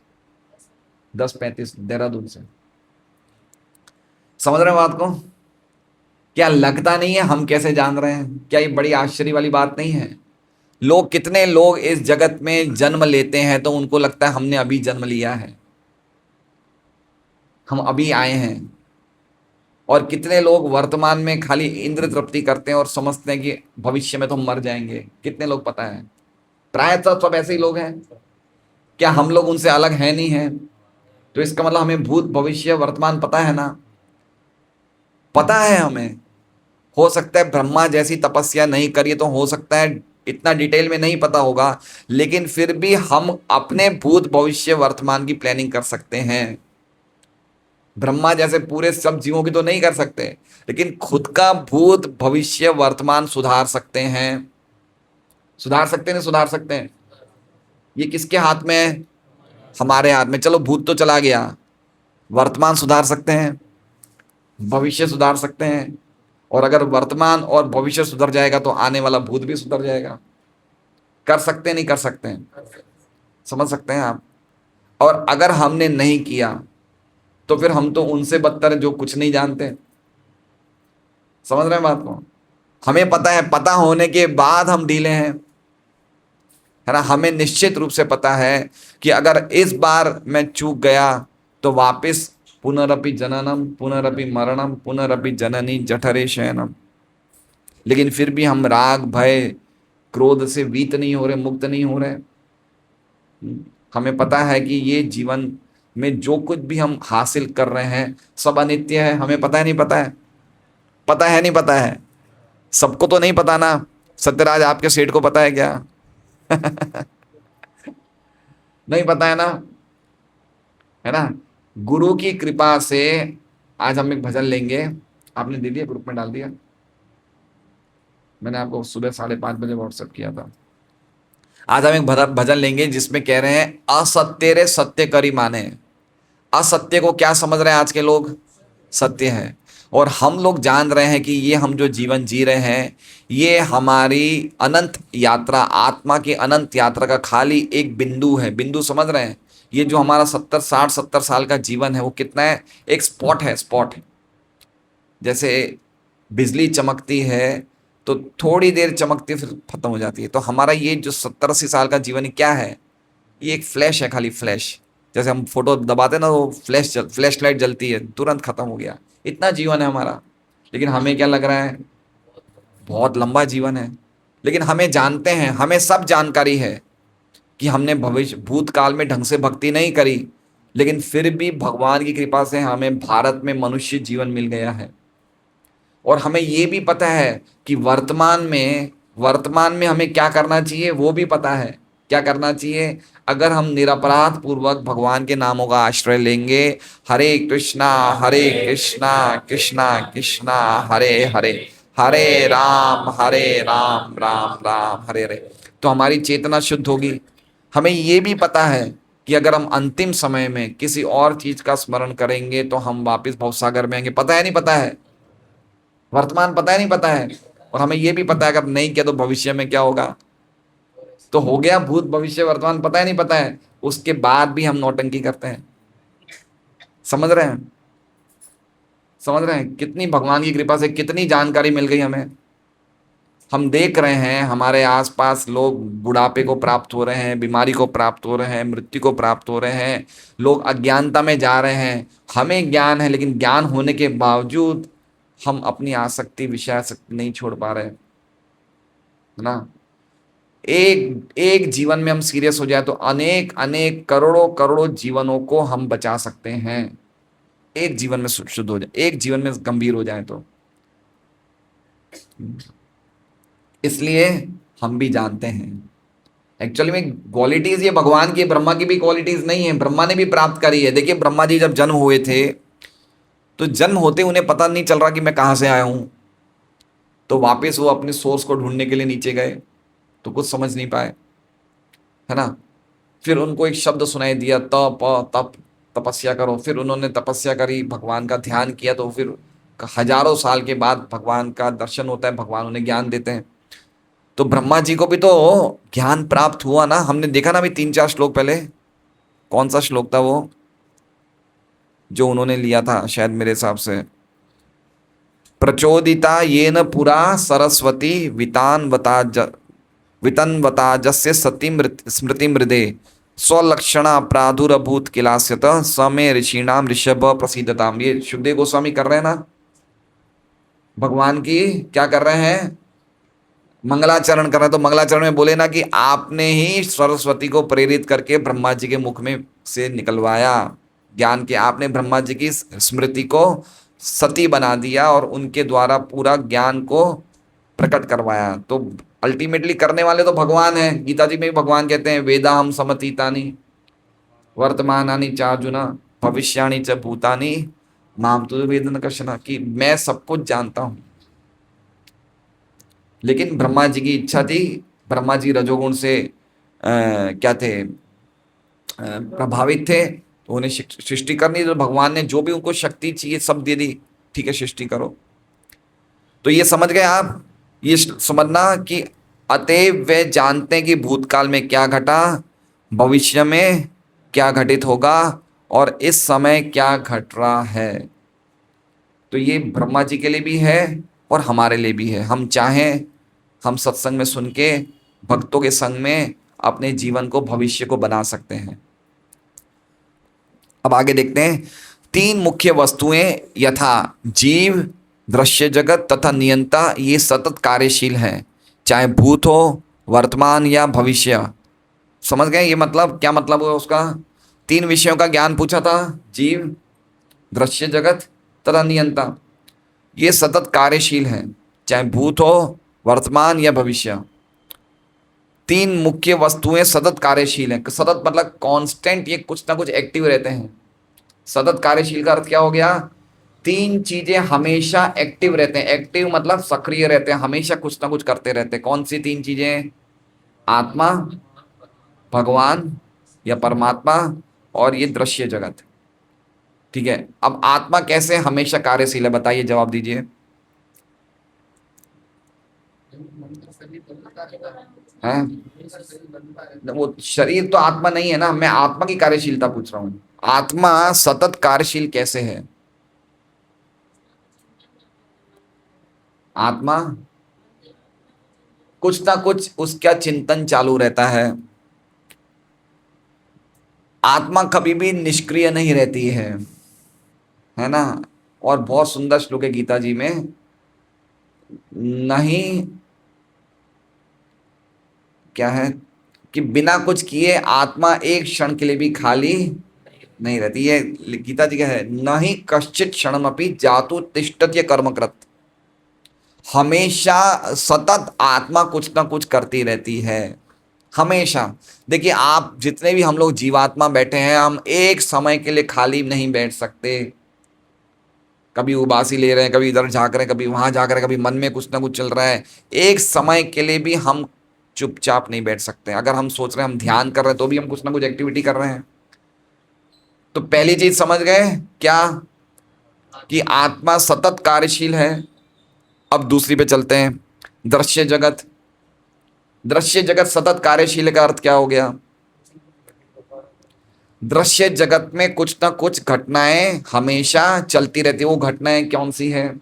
10:35 देहरादून से। समझ रहे हो बात को? क्या लगता नहीं है हम कैसे जान रहे हैं? क्या ये बड़ी आश्चर्य वाली बात नहीं है? लोग, कितने लोग इस जगत में जन्म लेते हैं तो उनको लगता है हमने अभी जन्म लिया है, हम अभी आए हैं। और कितने लोग वर्तमान में खाली इंद्र तृप्ति करते हैं और समझते हैं कि भविष्य में तो हम मर जाएंगे। कितने लोग पता है? प्रायतः सब ऐसे ही लोग हैं। क्या हम लोग उनसे अलग हैं? नहीं है। तो इसका मतलब हमें भूत भविष्य वर्तमान पता है ना, पता है हमें। हो सकता है ब्रह्मा जैसी तपस्या नहीं करिए तो हो सकता है इतना डिटेल में नहीं पता होगा, लेकिन फिर भी हम अपने भूत भविष्य वर्तमान की प्लानिंग कर सकते हैं। ब्रह्मा जैसे पूरे सब जीवों की तो नहीं कर सकते, लेकिन खुद का भूत भविष्य वर्तमान सुधार सकते हैं। सुधार सकते हैं, नहीं सुधार सकते हैं? ये किसके हाथ में है? हमारे हाथ में। चलो भूत तो चला गया, वर्तमान सुधार सकते हैं, भविष्य सुधार सकते हैं। और अगर वर्तमान और भविष्य सुधर जाएगा तो आने वाला भूत भी सुधर जाएगा। कर सकते हैं, नहीं कर सकते हैं? समझ सकते हैं आप? और अगर हमने नहीं किया तो फिर हम तो उनसे बदतर हैं जो कुछ नहीं जानते। समझ रहे हैं बात को? हमें पता है, पता होने के बाद हम ढीले हैं, है ना। हमें निश्चित रूप से पता है कि अगर इस बार मैं चूक गया तो वापस पुनरपि जननम पुनरपि मरणम पुनरपि जननी जठरे शयनम। लेकिन फिर भी हम राग भय क्रोध से वीत नहीं हो रहे, मुक्त नहीं हो रहे। हमें पता है कि ये जीवन में जो कुछ भी हम हासिल कर रहे हैं सब अनित्य है। हमें पता है, नहीं पता है? पता है नहीं पता है? सबको तो नहीं पता ना। सत्यराज आपके सेठ को पता है क्या? नहीं पता है ना, है ना। गुरु की कृपा से आज हम एक भजन लेंगे। आपने दे दिया, ग्रुप में डाल दिया? मैंने आपको सुबह 5:30 बजे व्हाट्सएप किया था। आज हम एक भजन लेंगे जिसमें कह रहे हैं असत्य रे सत्य करी माने। असत्य को क्या समझ रहे हैं आज के लोग? सत्य है। और हम लोग जान रहे हैं कि ये हम जो जीवन जी रहे हैं, ये हमारी अनंत यात्रा, आत्मा की अनंत यात्रा का खाली एक बिंदु है। बिंदु समझ रहे हैं? ये जो हमारा 70 60 70 साल का जीवन है, वो कितना है? एक स्पॉट है, स्पॉट। जैसे बिजली चमकती है तो थोड़ी देर चमकती है, फिर खत्म हो जाती है। तो हमारा ये जो 70 80 साल का जीवन क्या है? ये एक फ्लैश है, खाली फ्लैश। जैसे हम फोटो दबाते हैं ना, वो फ्लैश लाइट जलती है, तुरंत खत्म हो गया। इतना जीवन है हमारा। लेकिन हमें क्या लग रहा है? बहुत लंबा जीवन है। लेकिन हमें जानते हैं, हमें सब जानकारी है कि हमने भविष्य भूतकाल में ढंग से भक्ति नहीं करी, लेकिन फिर भी भगवान की कृपा से हमें भारत में मनुष्य जीवन मिल गया है। और हमें ये भी पता है कि वर्तमान में हमें क्या करना चाहिए, वो भी पता है। क्या करना चाहिए? अगर हम निरपराध पूर्वक भगवान के नामों का आश्रय लेंगे, हरे कृष्णा कृष्णा कृष्णा हरे हरे, हरे राम राम राम हरे हरे, तो हमारी चेतना शुद्ध होगी। हमें ये भी पता है कि अगर हम अंतिम समय में किसी और चीज का स्मरण करेंगे तो हम वापस भवसागर में आएंगे। पता है नहीं पता है? वर्तमान पता है नहीं पता है? और हमें यह भी पता है अगर नहीं किया तो भविष्य में क्या होगा। तो हो गया भूत भविष्य वर्तमान पता है नहीं पता है, उसके बाद भी हम नौटंकी करते हैं। समझ रहे हैं? समझ रहे हैं कितनी भगवान की कृपा से कितनी जानकारी मिल गई हमें। हम देख रहे हैं हमारे आसपास लोग बुढ़ापे को प्राप्त हो रहे हैं, बीमारी को प्राप्त हो रहे हैं, मृत्यु को प्राप्त हो रहे हैं। लोग अज्ञानता में जा रहे हैं। हमें ज्ञान है, लेकिन ज्ञान होने के बावजूद हम अपनी आसक्ति, विषय आसक्ति नहीं छोड़ पा रहे हैं, है ना। एक एक जीवन में हम सीरियस हो जाए तो अनेक अनेक करोड़ों करोड़ों जीवनों को हम बचा सकते हैं। एक जीवन में शुद्ध हो जाए, एक जीवन में गंभीर हो जाए तो। इसलिए हम भी जानते हैं एक्चुअली में क्वालिटीज ये भगवान की, ब्रह्मा की भी क्वालिटीज नहीं है, ब्रह्मा ने भी प्राप्त करी है। देखिए ब्रह्मा जी जब जन्म हुए थे तो जन्म होते उन्हें पता नहीं चल रहा कि मैं कहां से आया हूं। तो वापस वो अपने सोर्स को ढूंढने के लिए नीचे गए तो कुछ समझ नहीं पाए, है ना। फिर उनको एक शब्द सुनाई दिया, तप तप, तपस्या करो। फिर उन्होंने तपस्या करी, भगवान का ध्यान किया, तो फिर हजारों साल के बाद भगवान का दर्शन होता है, भगवान उन्हें ज्ञान देते हैं। तो ब्रह्मा जी को भी तो ज्ञान प्राप्त हुआ ना। हमने देखा ना अभी 3 4 श्लोक पहले, कौन सा श्लोक था वो जो उन्होंने लिया था, शायद मेरे हिसाब से, प्रचोदिता येन पुरा सरस्वती वितन्वताजस्य सती स्मृति मृदे स्वलक्षणा प्रादुरभूत किलास्यत समय ऋषिणाम ऋषभ प्रसीदताम। ये सुखदेव गोस्वामी कर रहे हैं ना, भगवान की क्या कर रहे हैं? मंगलाचरण कर रहे हैं। तो मंगलाचरण में बोले ना कि आपने ही सरस्वती को प्रेरित करके ब्रह्मा जी के मुख में से निकलवाया ज्ञान के। आपने ब्रह्मा जी की स्मृति को सती बना दिया और उनके द्वारा पूरा ज्ञान को प्रकट करवाया। तो अल्टीमेटली करने वाले तो भगवान हैं। गीता जी में भी भगवान कहते हैं वेदा हम समतीतानि वर्तमानानि चार्जुना भविष्याणि च भूतानि माम तो वेद न कश्चन, कि मैं सब कुछ जानता हूं। लेकिन ब्रह्मा जी की इच्छा थी, ब्रह्मा जी रजोगुण से क्या थे, प्रभावित थे, तो उन्हें सृष्टि करनी। तो भगवान ने जो भी उनको शक्ति चाहिए सब दे दी, ठीक है सृष्टि करो। तो ये समझ गए आप? ये समझना कि अतएव वे जानते हैं कि भूतकाल में क्या घटा, भविष्य में क्या घटित होगा और इस समय क्या घट रहा है। तो ये ब्रह्मा जी के लिए भी है और हमारे लिए भी है। हम चाहें हम सत्संग में सुन के भक्तों के संग में अपने जीवन को, भविष्य को बना सकते हैं। अब आगे देखते हैं। 3 मुख्य वस्तुएं यथा जीव, दृश्य जगत तथा नियंता, ये सतत कार्यशील हैं, चाहे भूत हो, वर्तमान या भविष्य। समझ गए ये मतलब क्या मतलब हुआ उसका? 3 विषयों का ज्ञान पूछा था, जीव, दृश्य जगत तथा नियंता। ये सतत कार्यशील है, चाहे भूत हो, वर्तमान या भविष्य। तीन मुख्य वस्तुएं सतत कार्यशील हैं। सतत मतलब कांस्टेंट, ये कुछ ना कुछ एक्टिव रहते हैं। सतत कार्यशील का अर्थ क्या हो गया? तीन चीजें हमेशा एक्टिव रहते हैं। एक्टिव मतलब सक्रिय रहते हैं, हमेशा कुछ ना कुछ करते रहते हैं। कौन सी तीन चीजें? आत्मा, भगवान या परमात्मा, और ये दृश्य जगत। ठीक है, अब आत्मा कैसे हमेशा कार्यशील है, बताइए, जवाब दीजिए। हैं? वो शरीर तो आत्मा नहीं है ना, मैं आत्मा की कार्यशीलता पूछ रहा हूं। आत्मा सतत कार्यशील कैसे है? आत्मा कुछ ना कुछ उसका चिंतन चालू रहता है। आत्मा कभी भी निष्क्रिय नहीं रहती है ना। और बहुत सुंदर श्लोक है गीता जी में, नहीं, क्या है कि बिना कुछ किए आत्मा एक क्षण के लिए भी खाली नहीं रहती है। गीता जी का है, न ही कश्चित क्षणमपि जातु तिष्ठत्य कर्मकृत। हमेशा सतत आत्मा कुछ ना कुछ करती रहती है, हमेशा। देखिए, आप जितने भी हम लोग जीवात्मा बैठे हैं, हम एक समय के लिए खाली नहीं बैठ सकते। कभी उबासी ले रहे हैं, कभी इधर झांक रहे हैं, कभी वहां झांक रहे हैं, कभी मन में कुछ ना कुछ चल रहा है। एक समय के लिए भी हम चुपचाप नहीं बैठ सकते। अगर हम सोच रहे हैं, हम ध्यान कर रहे हैं, तो भी हम कुछ ना कुछ एक्टिविटी कर रहे हैं। तो पहली चीज समझ गए क्या? कि आत्मा सतत कार्यशील है। अब दूसरी पे चलते हैं, दृश्य जगत। दृश्य जगत सतत कार्यशील का अर्थ क्या हो गया? दृश्य जगत में कुछ ना कुछ घटनाएं हमेशा चलती रहती है। वो घटनाएं कौन सी है?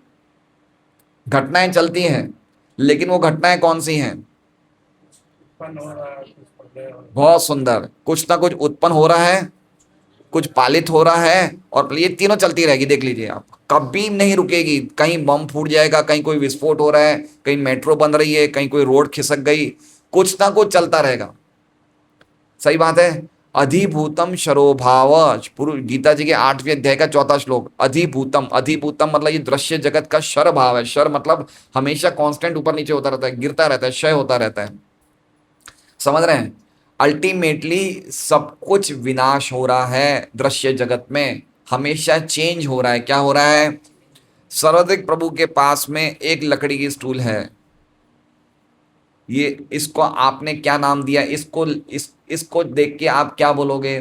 घटनाएं चलती हैं, लेकिन वो घटनाएं कौन सी हैं? बहुत सुंदर, कुछ ना कुछ उत्पन्न हो रहा है, कुछ पालित हो रहा है, और ये तीनों चलती रहेगी। देख लीजिए आप, कभी नहीं रुकेगी। कहीं बम फूट जाएगा, कहीं कोई विस्फोट हो रहा है, कहीं मेट्रो बन रही है, कहीं कोई रोड खिसक गई, कुछ ना कुछ चलता रहेगा। सही बात है। अधिभूतम शरोभाव, पूर्व गीता जी के 8वें अध्याय का 4था श्लोक। अधिभूतम, अधिभूतम मतलब ये दृश्य जगत का शर भाव है। शर मतलब हमेशा कांस्टेंट ऊपर नीचे होता रहता है, गिरता रहता है, क्षय होता रहता है। समझ रहे हैं? अल्टीमेटली सब कुछ विनाश हो रहा है दृश्य जगत में, हमेशा चेंज हो रहा है। क्या हो रहा है? सर्वाधिक प्रभु के पास में एक लकड़ी की स्टूल है। ये, इसको आपने क्या नाम दिया? इसको देख के आप क्या बोलोगे?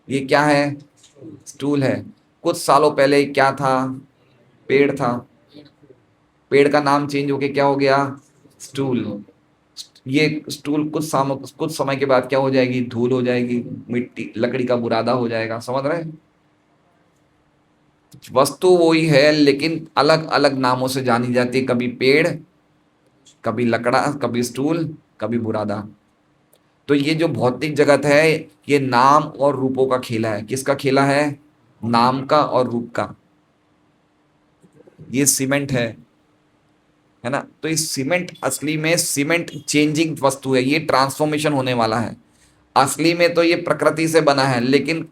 ये क्या है? स्टूल है। कुछ सालों पहले क्या था? पेड़ था। पेड़ का नाम चेंज होके क्या हो गया? स्टूल। ये स्टूल कुछ समय के बाद क्या हो जाएगी? धूल हो जाएगी, मिट्टी, लकड़ी का बुरादा हो जाएगा। समझ रहे हैं? वस्तु वही है, लेकिन अलग अलग नामों से जानी जाती है। कभी पेड़, कभी लकड़ा, कभी स्टूल, कभी बुरादा। तो ये जो भौतिक जगत है, ये नाम और रूपों का खेला है। किसका खेला है? नाम का और रूप का। ये सीमेंट है ना। तो ये सीमेंट असली में सीमेंट चेंजिंग वस्तु है, ये ट्रांसफॉर्मेशन होने वाला है। असली में तो ये प्रकृति से बना है, लेकिन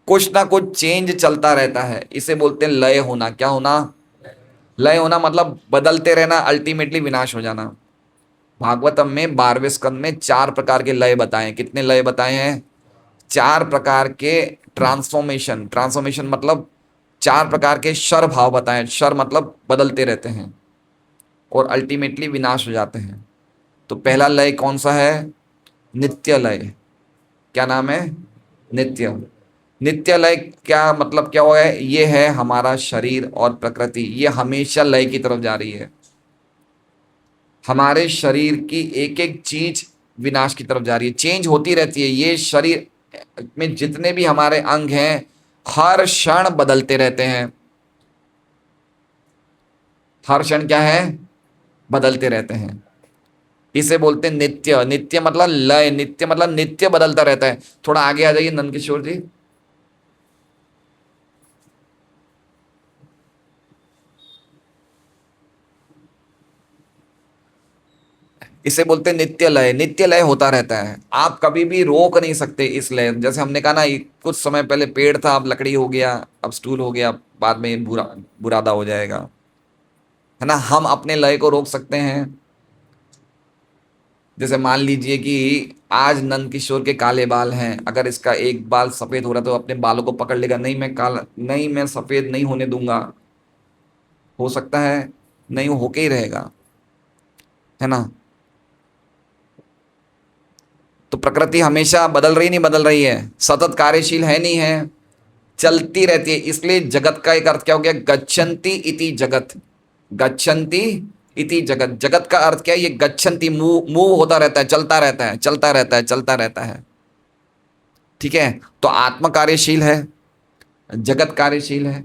कुछ ना कुछ चेंज चलता रहता है। इसे बोलते हैं लय होना। क्या होना? लय होना मतलब बदलते रहना, अल्टीमेटली विनाश हो जाना। भागवतम में 12वें स्कंद में 4 प्रकार के लय बताए हैं। कितने लय बताए हैं? 4 प्रकार के ट्रांसफॉर्मेशन। ट्रांसफॉर्मेशन मतलब 4 प्रकार के शर भाव बताए हैं। शर मतलब बदलते रहते हैं और अल्टीमेटली विनाश हो जाते हैं। तो पहला लय कौन सा है? नित्य लय। क्या नाम है? नित्य। नित्य लय क्या मतलब क्या हुआ है? ये है हमारा शरीर और प्रकृति, ये हमेशा लय की तरफ जा रही है। हमारे शरीर की एक एक चीज विनाश की तरफ जा रही है, चेंज होती रहती है। ये शरीर में जितने भी हमारे अंग हैं, हर क्षण बदलते रहते हैं। हर क्षण क्या है? बदलते रहते हैं। इसे बोलते हैं नित्य। नित्य मतलब लय, नित्य मतलब नित्य बदलता रहता है। थोड़ा आगे आ जाइए नंद किशोर जी। इसे बोलते हैं नित्य लय। नित्य लय होता रहता है, आप कभी भी रोक नहीं सकते इस लय। जैसे हमने कहा ना, कुछ समय पहले पेड़ था, अब लकड़ी हो गया, अब स्टूल हो गया, बाद में ये बुरादा हो जाएगा, है ना। हम अपने लय को रोक सकते हैं। जैसे मान लीजिए कि आज नंद किशोर के काले बाल हैं, अगर इसका एक बाल सफेद हो रहा है तो अपने बालों को पकड़ लेगा, नहीं मैं काला, नहीं मैं सफेद नहीं होने दूंगा। हो सकता है नहीं, वो होके ही रहेगा, है ना। तो प्रकृति हमेशा बदल रही नहीं, बदल रही है, सतत कार्यशील है नहीं है, चलती रहती है। इसलिए जगत का एक अर्थ क्या हो गया, गच्छन्ति इति जगत। गच्छन्ति इति जगत, जगत का अर्थ क्या है, ये गच्छन्ति, मूव मूव होता रहता है, चलता रहता है, चलता रहता है, चलता रहता है। ठीक है, तो आत्मा कार्यशील है, जगत कार्यशील है।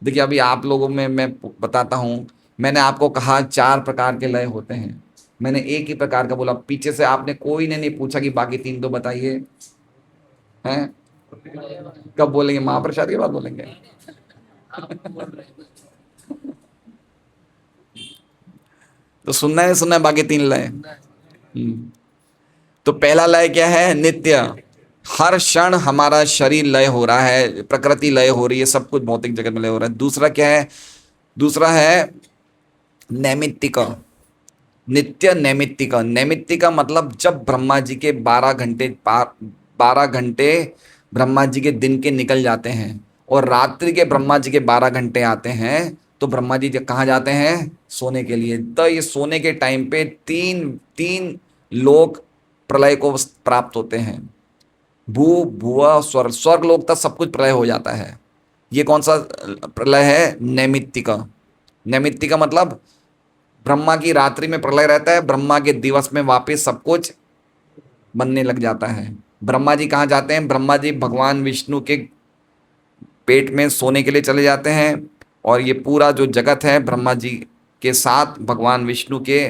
देखिए अभी आप लोगों में मैं बताता हूं, मैंने आपको कहा 4 प्रकार के लय होते हैं, मैंने एक ही प्रकार का बोला, पीछे से आपने कोई ने नहीं पूछा कि बाकी 3 तो बताइए, हैं। कब बोलेंगे, महाप्रसाद के बाद बोलेंगे। तो सुनना है बाकी 3 लय। तो पहला लय क्या है, नित्य। हर क्षण हमारा शरीर लय हो रहा है, प्रकृति लय हो रही है, सब कुछ भौतिक जगत में लय हो रहा है। दूसरा क्या है, दूसरा है नैमित्तिक। नित्य नैमित्तिक, नैमित्तिक मतलब जब ब्रह्मा जी के 12 घंटे 12 घंटे ब्रह्मा जी के दिन के निकल जाते हैं और रात्रि के ब्रह्मा जी के 12 घंटे आते हैं, तो ब्रह्मा जी कहाँ जाते हैं, सोने के लिए। तो ये सोने के टाइम पे तीन तीन लोक प्रलय को प्राप्त होते हैं, भू भुआ स्वर्ग, स्वर्ग लोक तक सब कुछ प्रलय हो जाता है। ये कौन सा प्रलय है, नैमित्तिक। नैमित्तिक मतलब ब्रह्मा की रात्रि में प्रलय रहता है, ब्रह्मा के दिवस में वापस सब कुछ बनने लग जाता है। ब्रह्मा जी कहाँ जाते हैं, ब्रह्मा जी भगवान विष्णु के पेट में सोने के लिए चले जाते हैं, और ये पूरा जो जगत है ब्रह्मा जी के साथ भगवान विष्णु के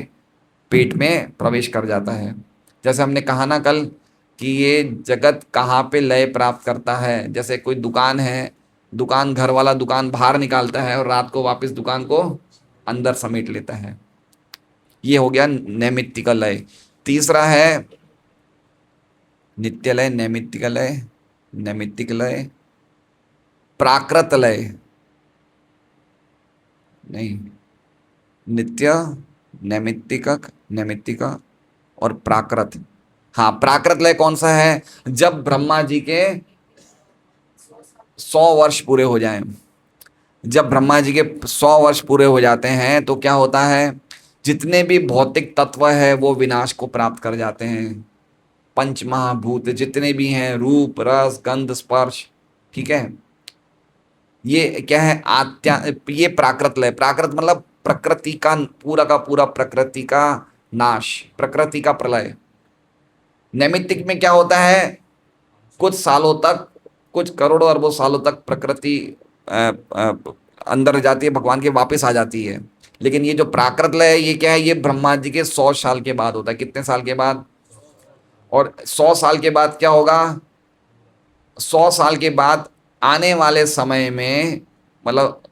पेट में प्रवेश कर जाता है। जैसे हमने कहा ना कल कि ये जगत कहाँ पे लय प्राप्त करता है, जैसे कोई दुकान है, दुकान घर वाला दुकान बाहर निकालता है और रात को वापस दुकान को अंदर समेट लेता है। ये हो गया नैमित्तिक लय। तीसरा है नित्य लय, नैमित्तिक लय, नैमित्तिक लय, प्राकृत लय। नहीं, नित्य, नैमित्तिक, नैमित्तिक और प्राकृत। हाँ, प्राकृत लय कौन सा है, जब ब्रह्मा जी के 100 वर्ष पूरे हो जाएं। जब ब्रह्मा जी के 100 वर्ष पूरे हो जाते हैं तो क्या होता है, जितने भी भौतिक तत्व है वो विनाश को प्राप्त कर जाते हैं। पंच महाभूत जितने भी हैं, रूप रस गंध स्पर्श, ठीक है, ये क्या है, ये प्राकृत लय। प्राकृत मतलब प्रकृति का पूरा प्रकृति का नाश, प्रकृति का प्रलय। नैमित्तिक में क्या होता है, कुछ सालों तक, कुछ करोड़ों अरबों सालों तक प्रकृति अ, अ, अंदर जाती है, भगवान के वापस आ जाती है। लेकिन ये जो प्राकृत लय है ये क्या है, ये ब्रह्मा जी के 100 साल के बाद होता है। कितने साल के बाद, और 100 साल के बाद क्या होगा, 100 साल के बाद आने वाले समय में, मतलब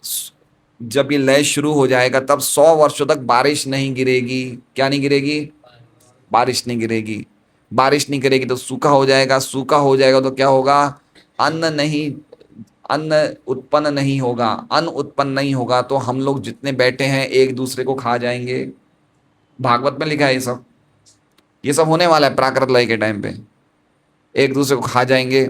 जब ये लय शुरू हो जाएगा तब 100 वर्षों तक बारिश नहीं गिरेगी। क्या नहीं गिरेगी, बारिश नहीं गिरेगी। बारिश नहीं गिरेगी तो सूखा हो जाएगा, सूखा हो जाएगा तो क्या होगा, अन्न नहीं, अन्न उत्पन्न नहीं होगा, अन्न उत्पन्न नहीं होगा तो हम लोग जितने बैठे हैं एक दूसरे को खा जाएंगे। भागवत में लिखा है ये सब होने वाला है प्राकृत लय के टाइम पे, एक दूसरे को खा जाएंगे।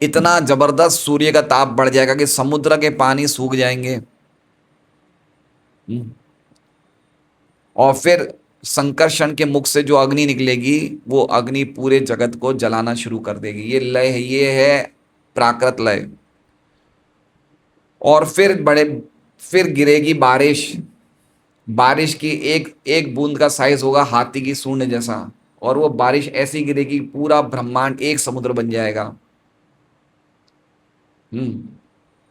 इतना जबरदस्त सूर्य का ताप बढ़ जाएगा कि समुद्र के पानी सूख जाएंगे। और फिर संकर्षण के मुख से जो अग्नि निकलेगी वो अग्नि पूरे जगत को जलाना शुरू कर देगी। ये लय है, ये है प्राकृत लय। और फिर गिरेगी बारिश। बारिश की एक एक बूंद का साइज होगा हाथी की सूंड जैसा, और वो बारिश ऐसी गिरेगी पूरा ब्रह्मांड एक समुद्र बन जाएगा।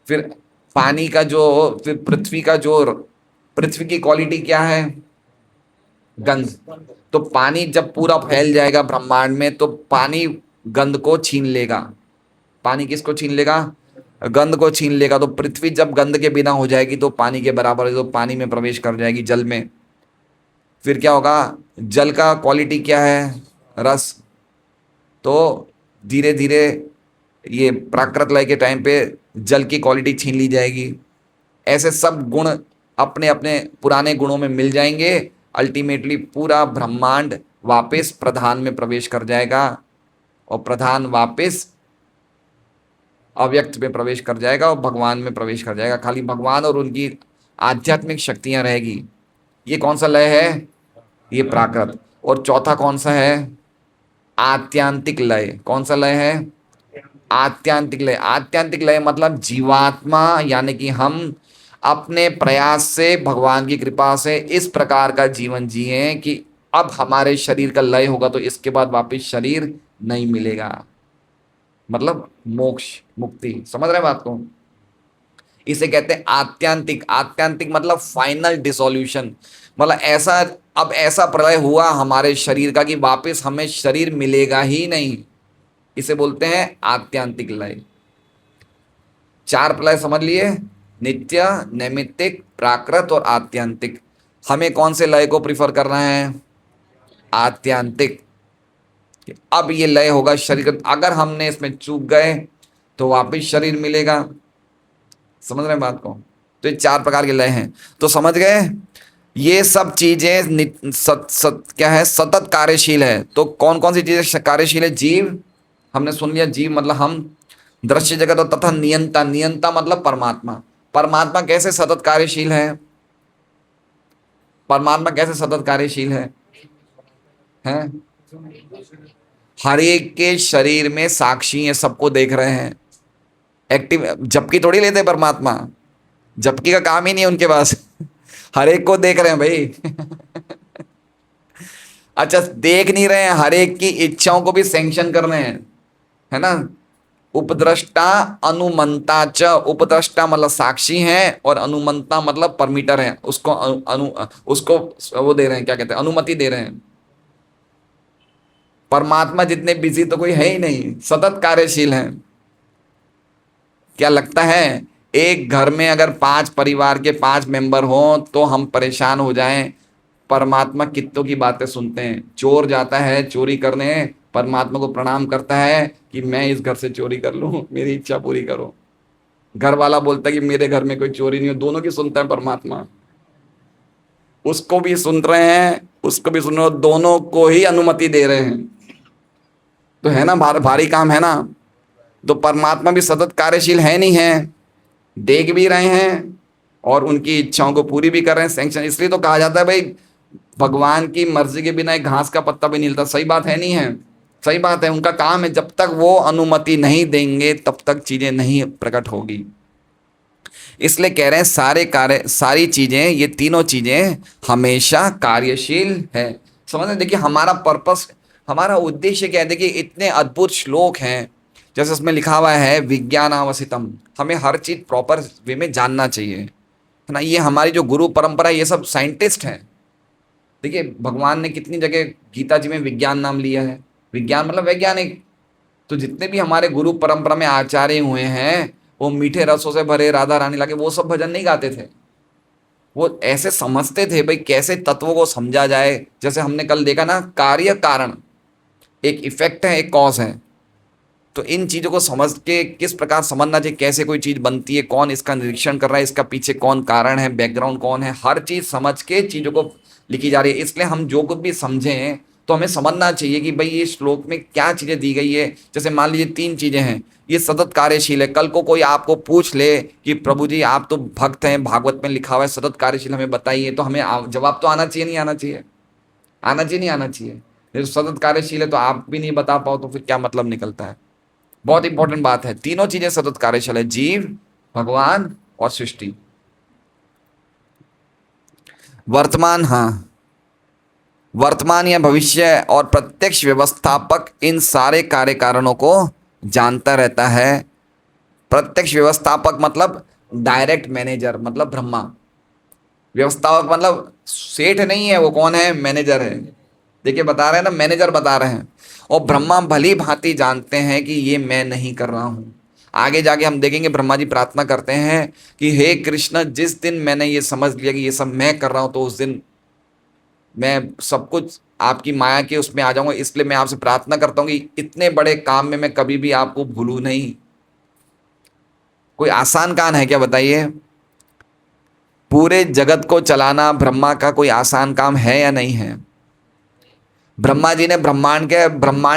फिर पानी का जो, फिर पृथ्वी की क्वालिटी क्या है, गंध। तो पानी जब पूरा फैल जाएगा ब्रह्मांड में तो पानी गंध को छीन लेगा। पानी किसको छीन लेगा, गंध को छीन लेगा। तो पृथ्वी जब गंध के बिना हो जाएगी तो पानी के बराबर है, तो पानी में प्रवेश कर जाएगी, जल में। फिर क्या होगा, जल का क्वालिटी क्या है, रस। तो धीरे धीरे ये प्राकृत लय के टाइम पे जल की क्वालिटी छीन ली जाएगी, ऐसे सब गुण अपने अपने पुराने गुणों में मिल जाएंगे। अल्टीमेटली पूरा ब्रह्मांड वापस प्रधान में प्रवेश कर जाएगा और प्रधान वापस अव्यक्त में प्रवेश कर जाएगा और भगवान में प्रवेश कर जाएगा। खाली भगवान और उनकी आध्यात्मिक शक्तियां रहेगी। ये कौन सा लय है? ये प्राकृत। और चौथा कौन सा है? आत्यांतिक लय। कौन सा लय है? आत्यांतिक लय। आत्यांतिक लय मतलब जीवात्मा यानी कि हम अपने प्रयास से, भगवान की कृपा से इस प्रकार का जीवन जिए कि अब हमारे शरीर का लय होगा तो इसके बाद वापस शरीर नहीं मिलेगा, मतलब मोक्ष, मुक्ति। समझ रहे हैं बात को? इसे कहते हैं आत्यांतिक। आत्यांतिक मतलब फाइनल डिसोल्यूशन, मतलब ऐसा, अब ऐसा प्रलय हुआ हमारे शरीर का कि वापस हमें शरीर मिलेगा ही नहीं। इसे बोलते हैं आत्यांतिक लय। चार प्रलय समझ लिए, नित्य, नैमित्तिक, प्राकृत और आत्यांतिक। हमें कौन से लय को प्रिफर करना है? आत्यांतिक। अब ये लय होगा शरीर का, अगर हमने इसमें चूक गए तो वापस शरीर मिलेगा। समझ रहे हैं बात को? तो ये चार प्रकार के लय हैं। तो समझ गए, ये सब चीजें क्या है? सतत कार्यशील है। तो कौन कौन सी चीजें कार्यशील है? जीव, हमने सुन लिया, जीव मतलब हम, दृश्य जगत और तथा नियंता। नियंता मतलब परमात्मा। परमात्मा कैसे सतत कार्यशील है? परमात्मा कैसे सतत कार्यशील है? हर एक के शरीर में साक्षी है, सबको देख रहे हैं। एक्टिव झपकी थोड़ी लेते परमात्मा, झपकी का काम ही नहीं है उनके पास। हर एक को देख रहे हैं भाई। अच्छा, देख नहीं रहे हैं, हर एक की इच्छाओं को भी सैंक्शन कर रहे हैं, है ना? उपद्रष्टा अनुमंता च। उपद्रष्टा मतलब साक्षी है और अनुमंता मतलब परमिटर है, उसको उसको वो दे रहे हैं, क्या कहते हैं, अनुमति दे रहे हैं। परमात्मा जितने बिजी तो कोई है ही नहीं, सतत कार्यशील है। क्या लगता है एक घर में अगर 5 परिवार के 5 मेंबर हों तो हम परेशान हो जाएं? परमात्मा कित्तों की बातें सुनते हैं। चोर जाता है चोरी करने, परमात्मा को प्रणाम करता है कि मैं इस घर से चोरी कर लूं, मेरी इच्छा पूरी करो। घर वाला बोलता है कि मेरे घर में कोई चोरी नहीं हो। दोनों की सुनता है परमात्मा, उसको भी सुन रहे हैं, उसको भी सुन रहे हो, दोनों को ही अनुमति दे रहे हैं। तो है ना, भारी काम है ना? तो परमात्मा भी सतत कार्यशील है नहीं है? देख भी रहे हैं और उनकी इच्छाओं को पूरी भी कर रहे हैं, सैंक्शन। इसलिए तो कहा जाता है भाई, भगवान की मर्जी के बिना एक घास का पत्ता भी नहीं हिलता। सही बात है नहीं है? सही बात है। उनका काम है, जब तक वो अनुमति नहीं देंगे तब तक चीजें नहीं प्रकट होगी। इसलिए कह रहे हैं सारे कार्य, सारी चीजें, ये तीनों चीजें हमेशा कार्यशील है। समझ रहे? देखिए हमारा पर्पस, हमारा उद्देश्य क्या है? देखिए इतने अद्भुत श्लोक हैं, जैसे उसमें लिखा हुआ है विज्ञानावसितम। हमें हर चीज प्रॉपर वे में जानना चाहिए, है ना? ये हमारी जो गुरु परंपरा है, ये सब साइंटिस्ट हैं। देखिए भगवान ने कितनी जगह गीता जी में विज्ञान नाम लिया है। विज्ञान मतलब वैज्ञानिक। तो जितने भी हमारे गुरु परंपरा में आचार्य हुए हैं, वो मीठे रसों से भरे राधा रानी लाके वो सब भजन नहीं गाते थे। वो ऐसे समझते थे भाई कैसे तत्वों को समझा जाए। जैसे हमने कल देखा ना, कार्य कारण, एक इफेक्ट है, एक कॉज है। तो इन चीज़ों को समझ के किस प्रकार समझना चाहिए, कैसे कोई चीज़ बनती है, कौन इसका निरीक्षण कर रहा है, इसका पीछे कौन कारण है, बैकग्राउंड कौन है, हर चीज़ समझ के चीज़ों को लिखी जा रही है। इसलिए हम जो कुछ भी समझें तो हमें समझना चाहिए कि भाई ये श्लोक में क्या चीज़ें दी गई है। जैसे मान लीजिए 3 चीज़ें हैं, ये सतत कार्यशील है। कल को कोई आपको पूछ ले कि प्रभु जी आप तो भक्त हैं, भागवत में लिखा हुआ है सतत कार्यशील, हमें बताइए, तो हमें जवाब तो आना चाहिए, नहीं आना चाहिए? आना चाहिए, नहीं आना चाहिए? ये सतत कार्यशील है तो आप भी नहीं बता पाओ तो फिर क्या मतलब निकलता है? बहुत इंपॉर्टेंट बात है। तीनों चीजें सतत कार्यशील है, जीव, भगवान और सृष्टि। वर्तमान, हाँ, वर्तमान या भविष्य और प्रत्यक्ष व्यवस्थापक इन सारे कार्य कारणों को जानता रहता है। प्रत्यक्ष व्यवस्थापक मतलब डायरेक्ट मैनेजर, मतलब ब्रह्मा। व्यवस्थापक मतलब सेठ नहीं है, वो कौन है? मैनेजर है। देखिए बता रहे हैं ना, मैनेजर बता रहे हैं। और ब्रह्मा भली भांति जानते हैं कि ये मैं नहीं कर रहा हूं। आगे जाके हम देखेंगे ब्रह्मा जी प्रार्थना करते हैं कि हे कृष्ण, जिस दिन मैंने ये समझ लिया कि ये सब मैं कर रहा हूं तो उस दिन मैं सब कुछ आपकी माया के उसमें आ जाऊंगा। इसलिए मैं आपसे प्रार्थना करता हूं कि इतने बड़े काम में मैं कभी भी आपको भूलूं नहीं। कोई आसान काम है क्या बताइए? पूरे जगत को चलाना ब्रह्मा का कोई आसान काम है या नहीं है? ब्रह्मा जी ने ब्रह्मांड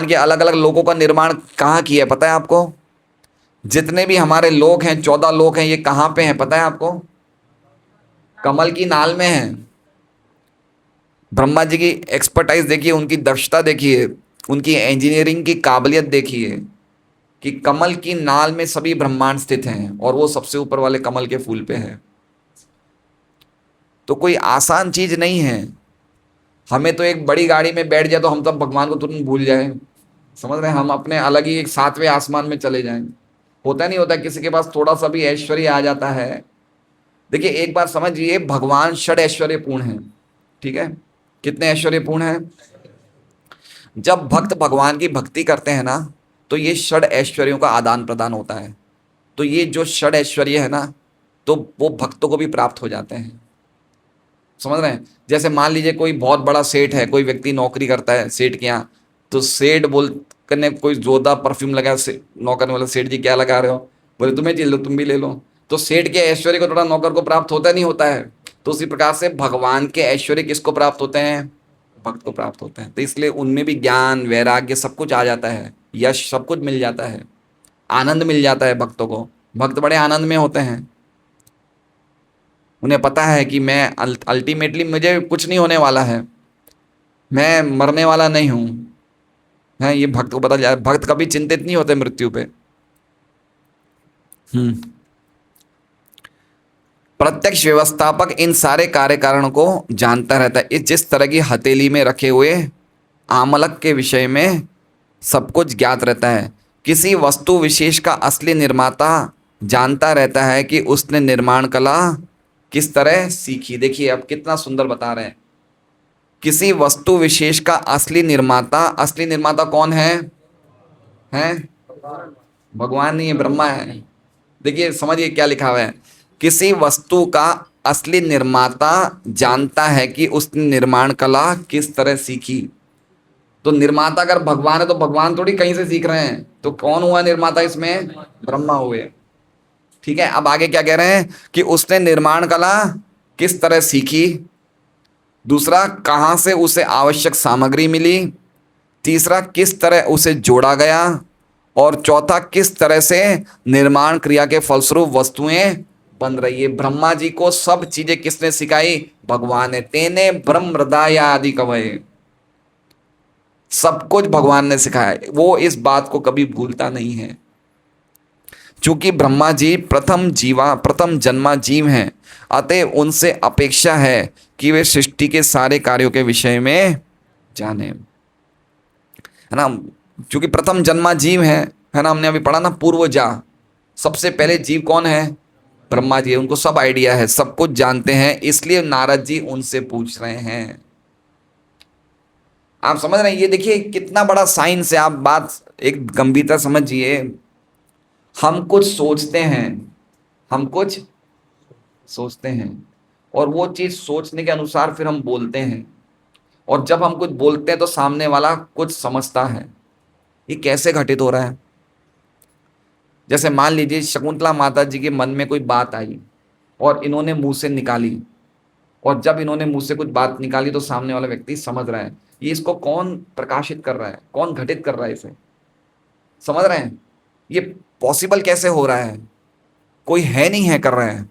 के अलग अलग लोकों का निर्माण कहाँ किया है पता है आपको? जितने भी हमारे लोक हैं, 14 लोक हैं, ये कहाँ पे हैं पता है आपको? कमल की नाल में है। ब्रह्मा जी की एक्सपर्टाइज देखिए, उनकी दक्षता देखिए, उनकी इंजीनियरिंग की काबिलियत देखिए कि कमल की नाल में सभी ब्रह्मांड स्थित हैं और वो सबसे ऊपर वाले कमल के फूल पे है। तो कोई आसान चीज नहीं है। हमें तो एक बड़ी गाड़ी में बैठ जाए तो हम तब भगवान को तुरंत भूल जाए, समझ रहे हैं, हम अपने अलग ही एक सातवें आसमान में चले जाएं। होता नहीं होता, किसी के पास थोड़ा सा भी ऐश्वर्य आ जाता है। देखिए एक बात समझिए, भगवान षड ऐश्वर्यपूर्ण है, ठीक है? कितने ऐश्वर्यपूर्ण है? जब भक्त भगवान की भक्ति करते हैं ना, तो ये षड ऐश्वर्यों का आदान प्रदान होता है। तो ये जो षड ऐश्वर्य है ना, तो वो भक्तों को भी प्राप्त हो जाते हैं, समझ रहे हैं? जैसे मान लीजिए कोई बहुत बड़ा सेठ है, कोई व्यक्ति नौकरी करता है सेठ के यहाँ, तो सेठ बोल करने कोई जोरदार परफ्यूम लगा, नौकर वाला, सेठ जी क्या लगा रहे हो? बोले तुम्हें जी लो, तुम भी ले लो। तो सेठ के ऐश्वर्य को थोड़ा नौकर को प्राप्त होता नहीं होता है? तो उसी प्रकार से भगवान के ऐश्वर्य किसको प्राप्त होते हैं? भक्त को प्राप्त होते हैं। तो इसलिए उनमें भी ज्ञान वैराग्य सब कुछ आ जाता है, यश सब कुछ मिल जाता है, आनंद मिल जाता है भक्तों को। भक्त बड़े आनंद में होते हैं। उन्हें पता है कि मैं अल्टीमेटली मुझे कुछ नहीं होने वाला है, मैं मरने वाला नहीं हूं। है, ये भक्त को पता जाए, भक्त कभी चिंतित नहीं होते मृत्यु पे। हम्म। प्रत्यक्ष व्यवस्थापक इन सारे कार्य कारणों को जानता रहता है। इस जिस तरह की हथेली में रखे हुए आमलक के विषय में सब कुछ ज्ञात रहता है। किसी वस्तु विशेष का असली निर्माता जानता रहता है कि उसने निर्माण कला किस तरह सीखी। देखिए अब कितना सुंदर बता रहे हैं। किसी वस्तु विशेष का असली निर्माता कौन है? हैं? भगवान नहीं है, ब्रह्मा है। देखिए समझिए क्या लिखा हुआ है, किसी वस्तु का असली निर्माता जानता है कि उसने निर्माण कला किस तरह सीखी। तो निर्माता अगर भगवान है तो भगवान थोड़ी कहीं से सीख रहे हैं, तो कौन हुआ निर्माता इसमें? ब्रह्मा हुए। ठीक है, अब आगे क्या कह रहे हैं कि उसने निर्माण कला किस तरह सीखी, दूसरा कहाँ से उसे आवश्यक सामग्री मिली, तीसरा किस तरह उसे जोड़ा गया, और चौथा किस तरह से निर्माण क्रिया के फलस्वरूप वस्तुएं बन रही है। ब्रह्मा जी को सब चीजें किसने सिखाई? भगवान ने। तेने ब्रह्म हृदय आदि कवये, सब कुछ भगवान ने सिखाया। वो इस बात को कभी भूलता नहीं है। चूंकि ब्रह्मा जी प्रथम जन्मा जीव हैं, अतः उनसे अपेक्षा है कि वे सृष्टि के सारे कार्यों के विषय में जाने, है ना? चूंकि प्रथम जन्मा जीव है ना, हमने अभी पढ़ा ना पूर्वजा, सबसे पहले जीव कौन है? ब्रह्मा जी। उनको सब आइडिया है, सब कुछ जानते हैं, इसलिए नारद जी उनसे पूछ रहे हैं। आप समझ रहे हैं? ये देखिए कितना बड़ा साइंस है। आप बात एक गंभीरता समझिए। हम कुछ सोचते हैं, हम कुछ सोचते हैं, और वो चीज सोचने के अनुसार फिर हम बोलते हैं, और जब हम कुछ बोलते हैं तो सामने वाला कुछ समझता है। ये कैसे घटित हो रहा है? जैसे मान लीजिए शकुंतला माता जी के मन में कोई बात आई और इन्होंने मुंह से निकाली, और जब इन्होंने मुंह से कुछ बात निकाली तो सामने वाला व्यक्ति समझ रहा है। ये इसको कौन प्रकाशित कर रहा है, कौन घटित कर रहा है इसे? समझ रहे हैं? ये पॉसिबल कैसे हो रहा है? कोई है नहीं है कर रहे हैं।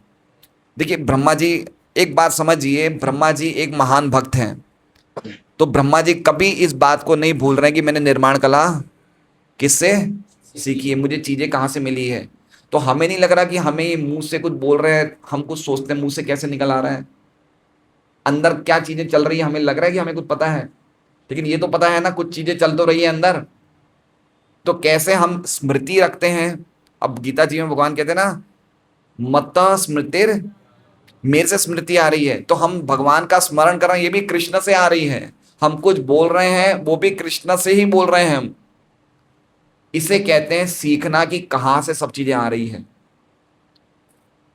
देखिए ब्रह्मा जी, एक बात समझिए, ब्रह्मा जी एक महान भक्त हैं, तो ब्रह्मा जी कभी इस बात को नहीं भूल रहे कि मैंने निर्माण कला किससे सीखी है, मुझे चीजें कहाँ से मिली है। तो हमें नहीं लग रहा कि हमें ये मुंह से कुछ बोल रहे हैं, हम कुछ सोचते हैं, मुंह से कैसे निकल आ रहा है, अंदर क्या चीजें चल रही है, हमें लग रहा है कि हमें कुछ पता है। लेकिन ये तो पता है ना कुछ चीजें चल तो रही है अंदर। तो कैसे हम स्मृति रखते हैं? अब गीता जी में भगवान कहते हैं ना, मत स्मृतिर, मेरे से स्मृति आ रही है, तो हम भगवान का स्मरण कर रहे हैं, ये भी कृष्ण से आ रही है। हम कुछ बोल रहे हैं, वो भी कृष्ण से ही बोल रहे हैं हम। इसे कहते हैं सीखना, कि कहां से सब चीजें आ रही है।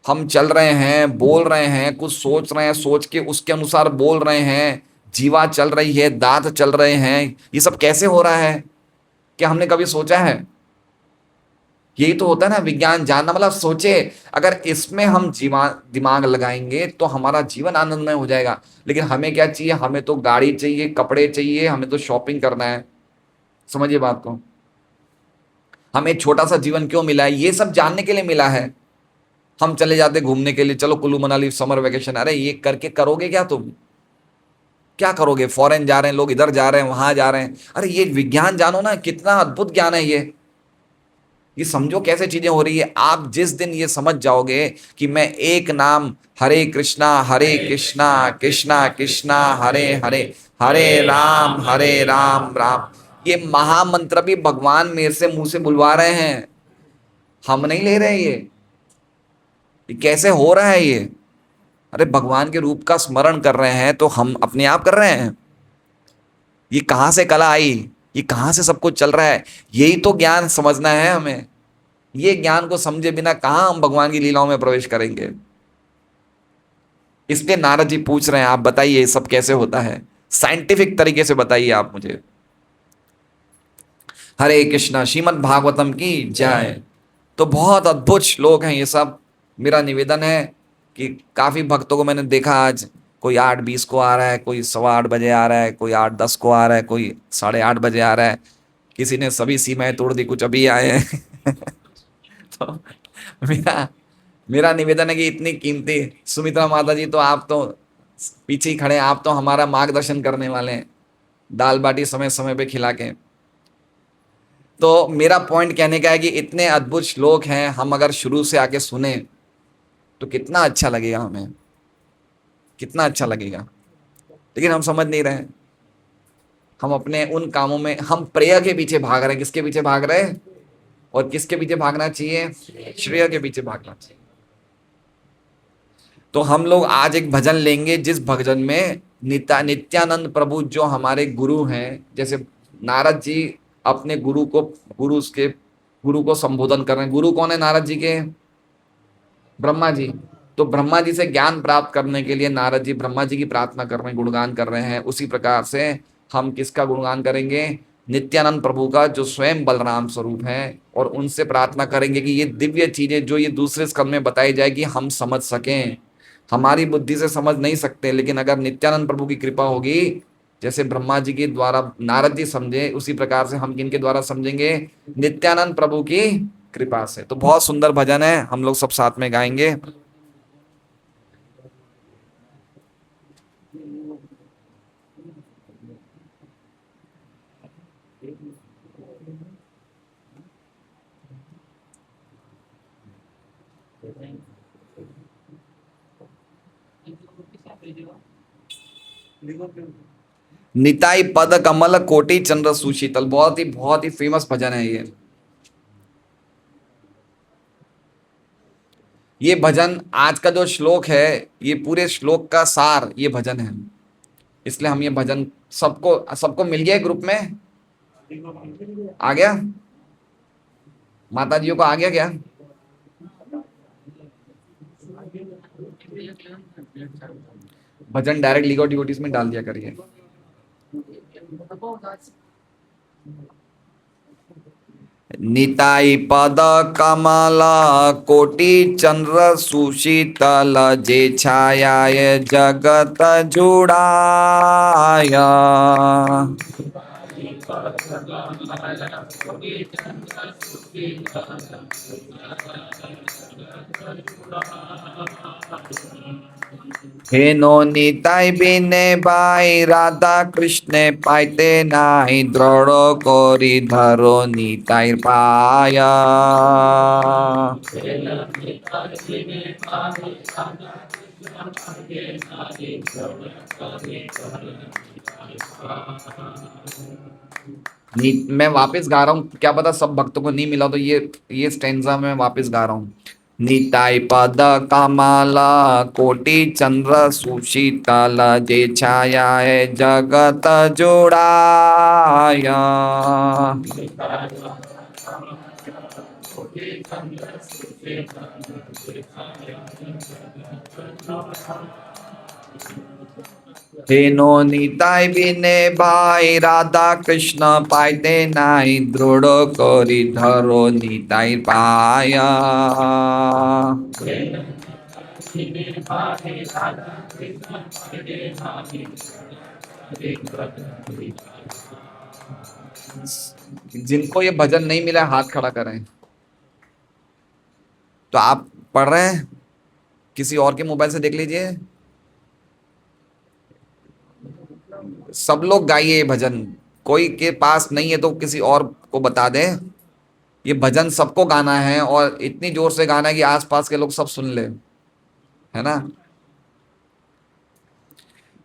हम चल रहे हैं, बोल रहे हैं, कुछ सोच रहे हैं, सोच के उसके अनुसार बोल रहे हैं, जीवा चल रही है, दांत चल रहे हैं, ये सब कैसे हो रहा है? क्या हमने कभी सोचा है? यही तो होता है ना विज्ञान जानना, मतलब सोचे अगर इसमें हम दिमाग लगाएंगे तो हमारा जीवन आनंदमय हो जाएगा। लेकिन हमें क्या चाहिए, हमें तो गाड़ी चाहिए, कपड़े चाहिए, हमें तो शॉपिंग करना है। समझिए बात को। हमें छोटा सा जीवन क्यों मिला है, ये सब जानने के लिए मिला है। हम चले जाते घूमने के लिए, चलो कुल्लू मनाली समर वेकेशन, अरे ये करके करोगे क्या तुम, क्या करोगे, फॉरेन जा रहे हैं लोग, इधर जा रहे हैं, वहां जा रहे हैं। अरे ये विज्ञान जानो ना, कितना अद्भुत ज्ञान है ये समझो कैसे चीजें हो रही है। आप जिस दिन ये समझ जाओगे कि मैं एक नाम हरे कृष्णा कृष्णा कृष्णा हरे हरे, हरे राम राम, ये महामंत्र भी भगवान मेरे से मुंह से बुलवा रहे हैं, हम नहीं ले रहे ये कैसे हो रहा है ये। अरे भगवान के रूप का स्मरण कर रहे हैं तो हम अपने आप कर रहे हैं। ये कहाँ से कला आई, ये कहाँ से सब कुछ चल रहा है, यही तो ज्ञान समझना है हमें। ये ज्ञान को समझे बिना कहाँ हम भगवान की लीलाओं में प्रवेश करेंगे। इसलिए नारद जी पूछ रहे हैं, आप बताइए ये सब कैसे होता है, साइंटिफिक तरीके से बताइए आप मुझे। हरे कृष्णा, श्रीमद् भागवतम की जय। तो बहुत अद्भुत श्लोक हैं ये सब। मेरा निवेदन है कि काफी भक्तों को मैंने देखा आज, कोई 8:20 को आ रहा है, कोई 8:15 आ रहा है, कोई 8:10 को आ रहा है, कोई 8:30 आ रहा है, किसी ने सभी सीमाएं तोड़ दी, कुछ अभी आए हैं। तो मेरा मेरा निवेदन है कि इतनी कीमती सुमित्रा माता जी, तो आप तो पीछे ही खड़े हैं, आप तो हमारा मार्गदर्शन करने वाले हैं, दाल बाटी समय समय पे खिला के। तो मेरा पॉइंट कहने का है कि इतने अद्भुत श्लोक हैं, हम अगर शुरू से आके सुने तो कितना अच्छा लगेगा हमें, कितना अच्छा लगेगा। लेकिन हम समझ नहीं रहे हैं, हम अपने उन कामों में, हम प्रेय के पीछे भाग रहे हैं। किसके पीछे भाग रहे हैं, और किसके पीछे भागना चाहिए, श्रेय के पीछे भागना चाहिए। तो हम लोग आज एक भजन लेंगे जिस भजन में नित्यानंद प्रभु जो हमारे गुरु हैं, जैसे नारद जी अपने गुरु को संबोधन कर रहे हैं। गुरु कौन है नारद जी के, ब्रह्मा जी। तो ब्रह्मा जी से ज्ञान प्राप्त करने के लिए नारद जी ब्रह्मा जी की प्रार्थना कर रहे हैं, गुणगान कर रहे हैं। उसी प्रकार से हम किसका गुणगान करेंगे, नित्यानंद प्रभु का जो स्वयं बलराम स्वरूप है, और उनसे प्रार्थना करेंगे कि ये दिव्य चीजें जो ये दूसरे स्कंद में बताई जाएगी हम समझ सकें। हमारी बुद्धि से समझ नहीं सकते, लेकिन अगर नित्यानंद प्रभु की कृपा होगी, जैसे ब्रह्मा जी के द्वारा नारद जी समझे, उसी प्रकार से हम किनके द्वारा समझेंगे, नित्यानंद प्रभु की कृपा से। तो बहुत सुंदर भजन है, हम लोग सब साथ में गाएंगे। निताई पद कमल कोटि चंद्र सुशीतल, बहुत ही फेमस भजन है ये। ये भजन आज का जो श्लोक है, ये पूरे श्लोक का सार ये भजन है। इसलिए हम ये भजन सबको सबको मिल गया ग्रुप में, आ गया, माता जी को आ गया क्या। भजन डायरेक्ट लीगो डिवोटीज में डाल दिया करिए। निताई पद कमल कोटि चंद्र सुशीतल, जे छाया जगत जुड़ाया। हेनो निताई बिने भाई, राधा कृष्ण पाइते नाई, दृढ़ कोरी धरो निताई पाया। मैं वापस गा रहा हूँ, क्या पता सब भक्तों को नहीं मिला, तो ये स्टेंजा मैं वापस गा रहा हूँ। निताई पद कमला कोटि चंद्र सुशीतल, जे छाया है जगत जोड़ाया। हेनो निताई बिने भाई राधा कृष्ण पाइते नाई दृढ़ करी धरो निताई पाया। जिनको ये भजन नहीं मिला हाथ खड़ा करें। तो आप पढ़ रहे हैं, किसी और के मोबाइल से देख लीजिए। सब लोग गाइए ये भजन, कोई के पास नहीं है तो किसी और को बता दें। ये भजन सबको गाना है और इतनी जोर से गाना है कि आसपास के लोग सब सुन ले, है ना।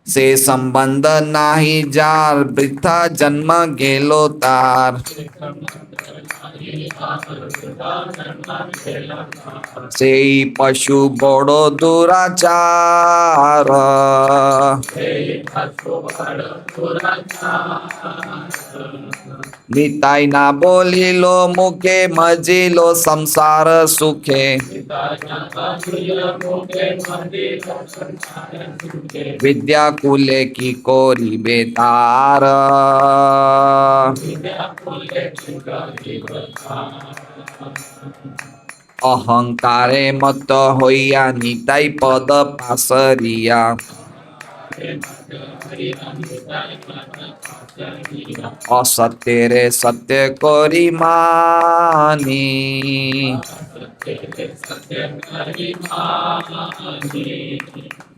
से संबंध नाही जार वृथा जन्म गेलो तार। से पशु बड़ो दुराचार। निताई ना बोलिलो मुखे मजिलो संसार सुखे। विद्या कुले की कोरी बेतार। अहंकारे मत होइया निताई पद पासरिया। असत्य रे सत्य कोरी मानी।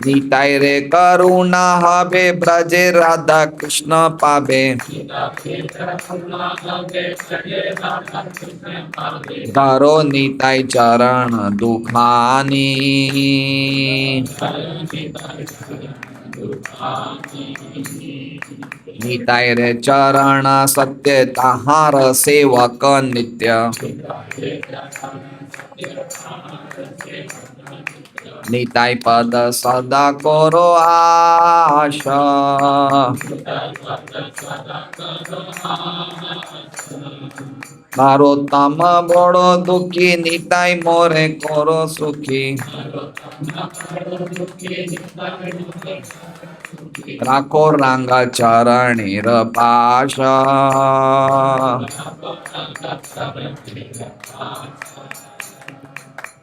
निताई रे करुणा हबे ब्रजे राधा कृष्ण पावे। धरो निताई चरण दुखानी। निताई रे चरण सत्य तहार सेवक नित्य। निताई पद सदा करो आशा। नरोत्तम बड़ो दुखी निताई मोरे करो सुखी। राखो रांगा चरणेर पाशा।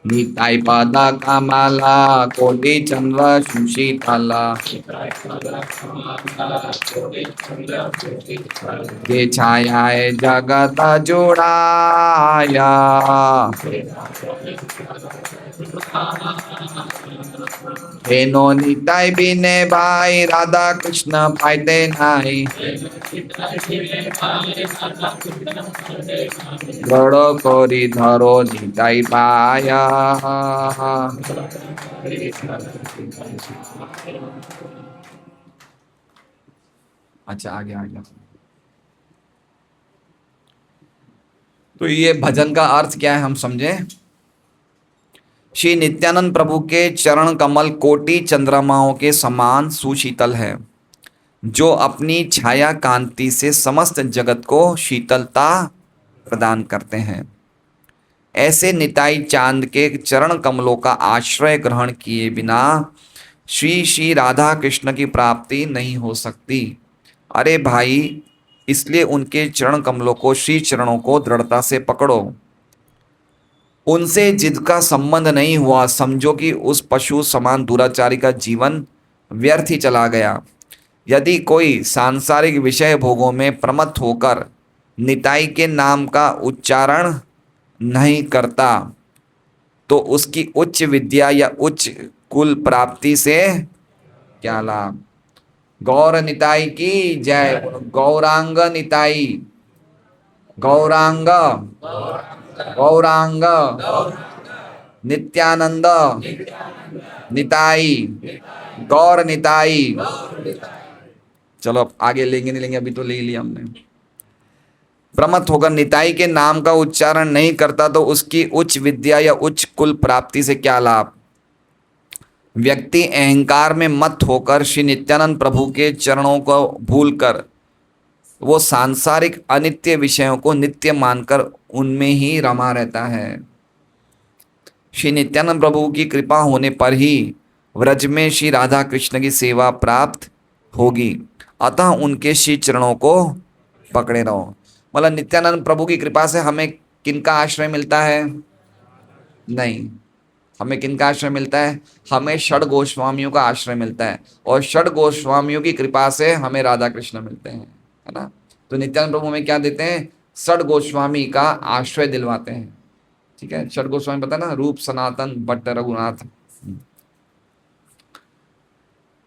निताई पद कमला कोटि चंद्र सुशीतला। ये छायाए जगत जुड़ाया। हेनो निताई बिने भाई राधा कृष्ण पाइते नाई। दृढ़ कोरी धरो निताई पाया। अच्छा आगे आ गया। तो ये भजन का अर्थ क्या है हम समझे। श्री नित्यानंद प्रभु के चरण कमल कोटि चंद्रमाओं के समान सुशीतल है, जो अपनी छाया कांति से समस्त जगत को शीतलता प्रदान करते हैं। ऐसे निताई चांद के चरण कमलों का आश्रय ग्रहण किए बिना श्री श्री राधा कृष्ण की प्राप्ति नहीं हो सकती। अरे भाई, इसलिए उनके चरण कमलों को, श्री चरणों को दृढ़ता से पकड़ो। उनसे जिसका संबंध नहीं हुआ, समझो कि उस पशु समान दुराचारी का जीवन व्यर्थ ही चला गया। यदि कोई सांसारिक विषय भोगों में प्रमत्त होकर निताई के नाम का उच्चारण नहीं करता, तो उसकी उच्च विद्या या उच्च कुल प्राप्ति से क्या लाभ। गौर निताई की जय। गौरांग निताई, गौरांग, गौरांग, नित्यानंद निताई, गौर निताई। चलो अब आगे लेंगे नहीं लेंगे, अभी तो ले ही लिया हमने। प्रमत्त होकर निताई के नाम का उच्चारण नहीं करता तो उसकी उच्च विद्या या उच्च कुल प्राप्ति से क्या लाभ। व्यक्ति अहंकार में मत होकर श्री नित्यानंद प्रभु के चरणों को भूलकर वो सांसारिक अनित्य विषयों को नित्य मानकर उनमें ही रमा रहता है। श्री नित्यानंद प्रभु की कृपा होने पर ही व्रज में श्री राधा कृष्ण की सेवा प्राप्त होगी, अतः उनके श्री चरणों को पकड़े रहो। मतलब नित्यानंद प्रभु की कृपा से हमें किनका आश्रय मिलता है? नहीं, हमें किनका आश्रय मिलता है? हमें षड गोस्वामियों का आश्रय मिलता है, और षड गोस्वामियों की कृपा से हमें राधा कृष्ण मिलते हैं, है ना। तो नित्यानंद प्रभु हमें क्या देते हैं? षड गोस्वामी का आश्रय दिलवाते हैं। ठीक है, षड गोस्वामी पता ना, रूप सनातन भट्ट रघुनाथ।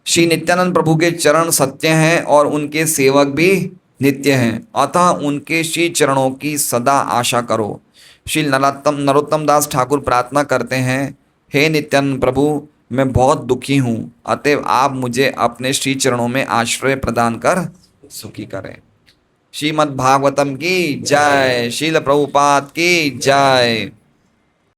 श्री नित्यानंद प्रभु के चरण सत्य हैं और उनके सेवक भी नित्य हैं, अतः उनके श्री चरणों की सदा आशा करो। श्री नरोत्तम दास ठाकुर प्रार्थना करते हैं, हे नित्यानंद प्रभु, मैं बहुत दुखी हूँ, अतएव आप मुझे अपने श्री चरणों में आश्रय प्रदान कर सुखी करें। श्रीमद् भागवतम की जय, शील प्रभुपाद की जय।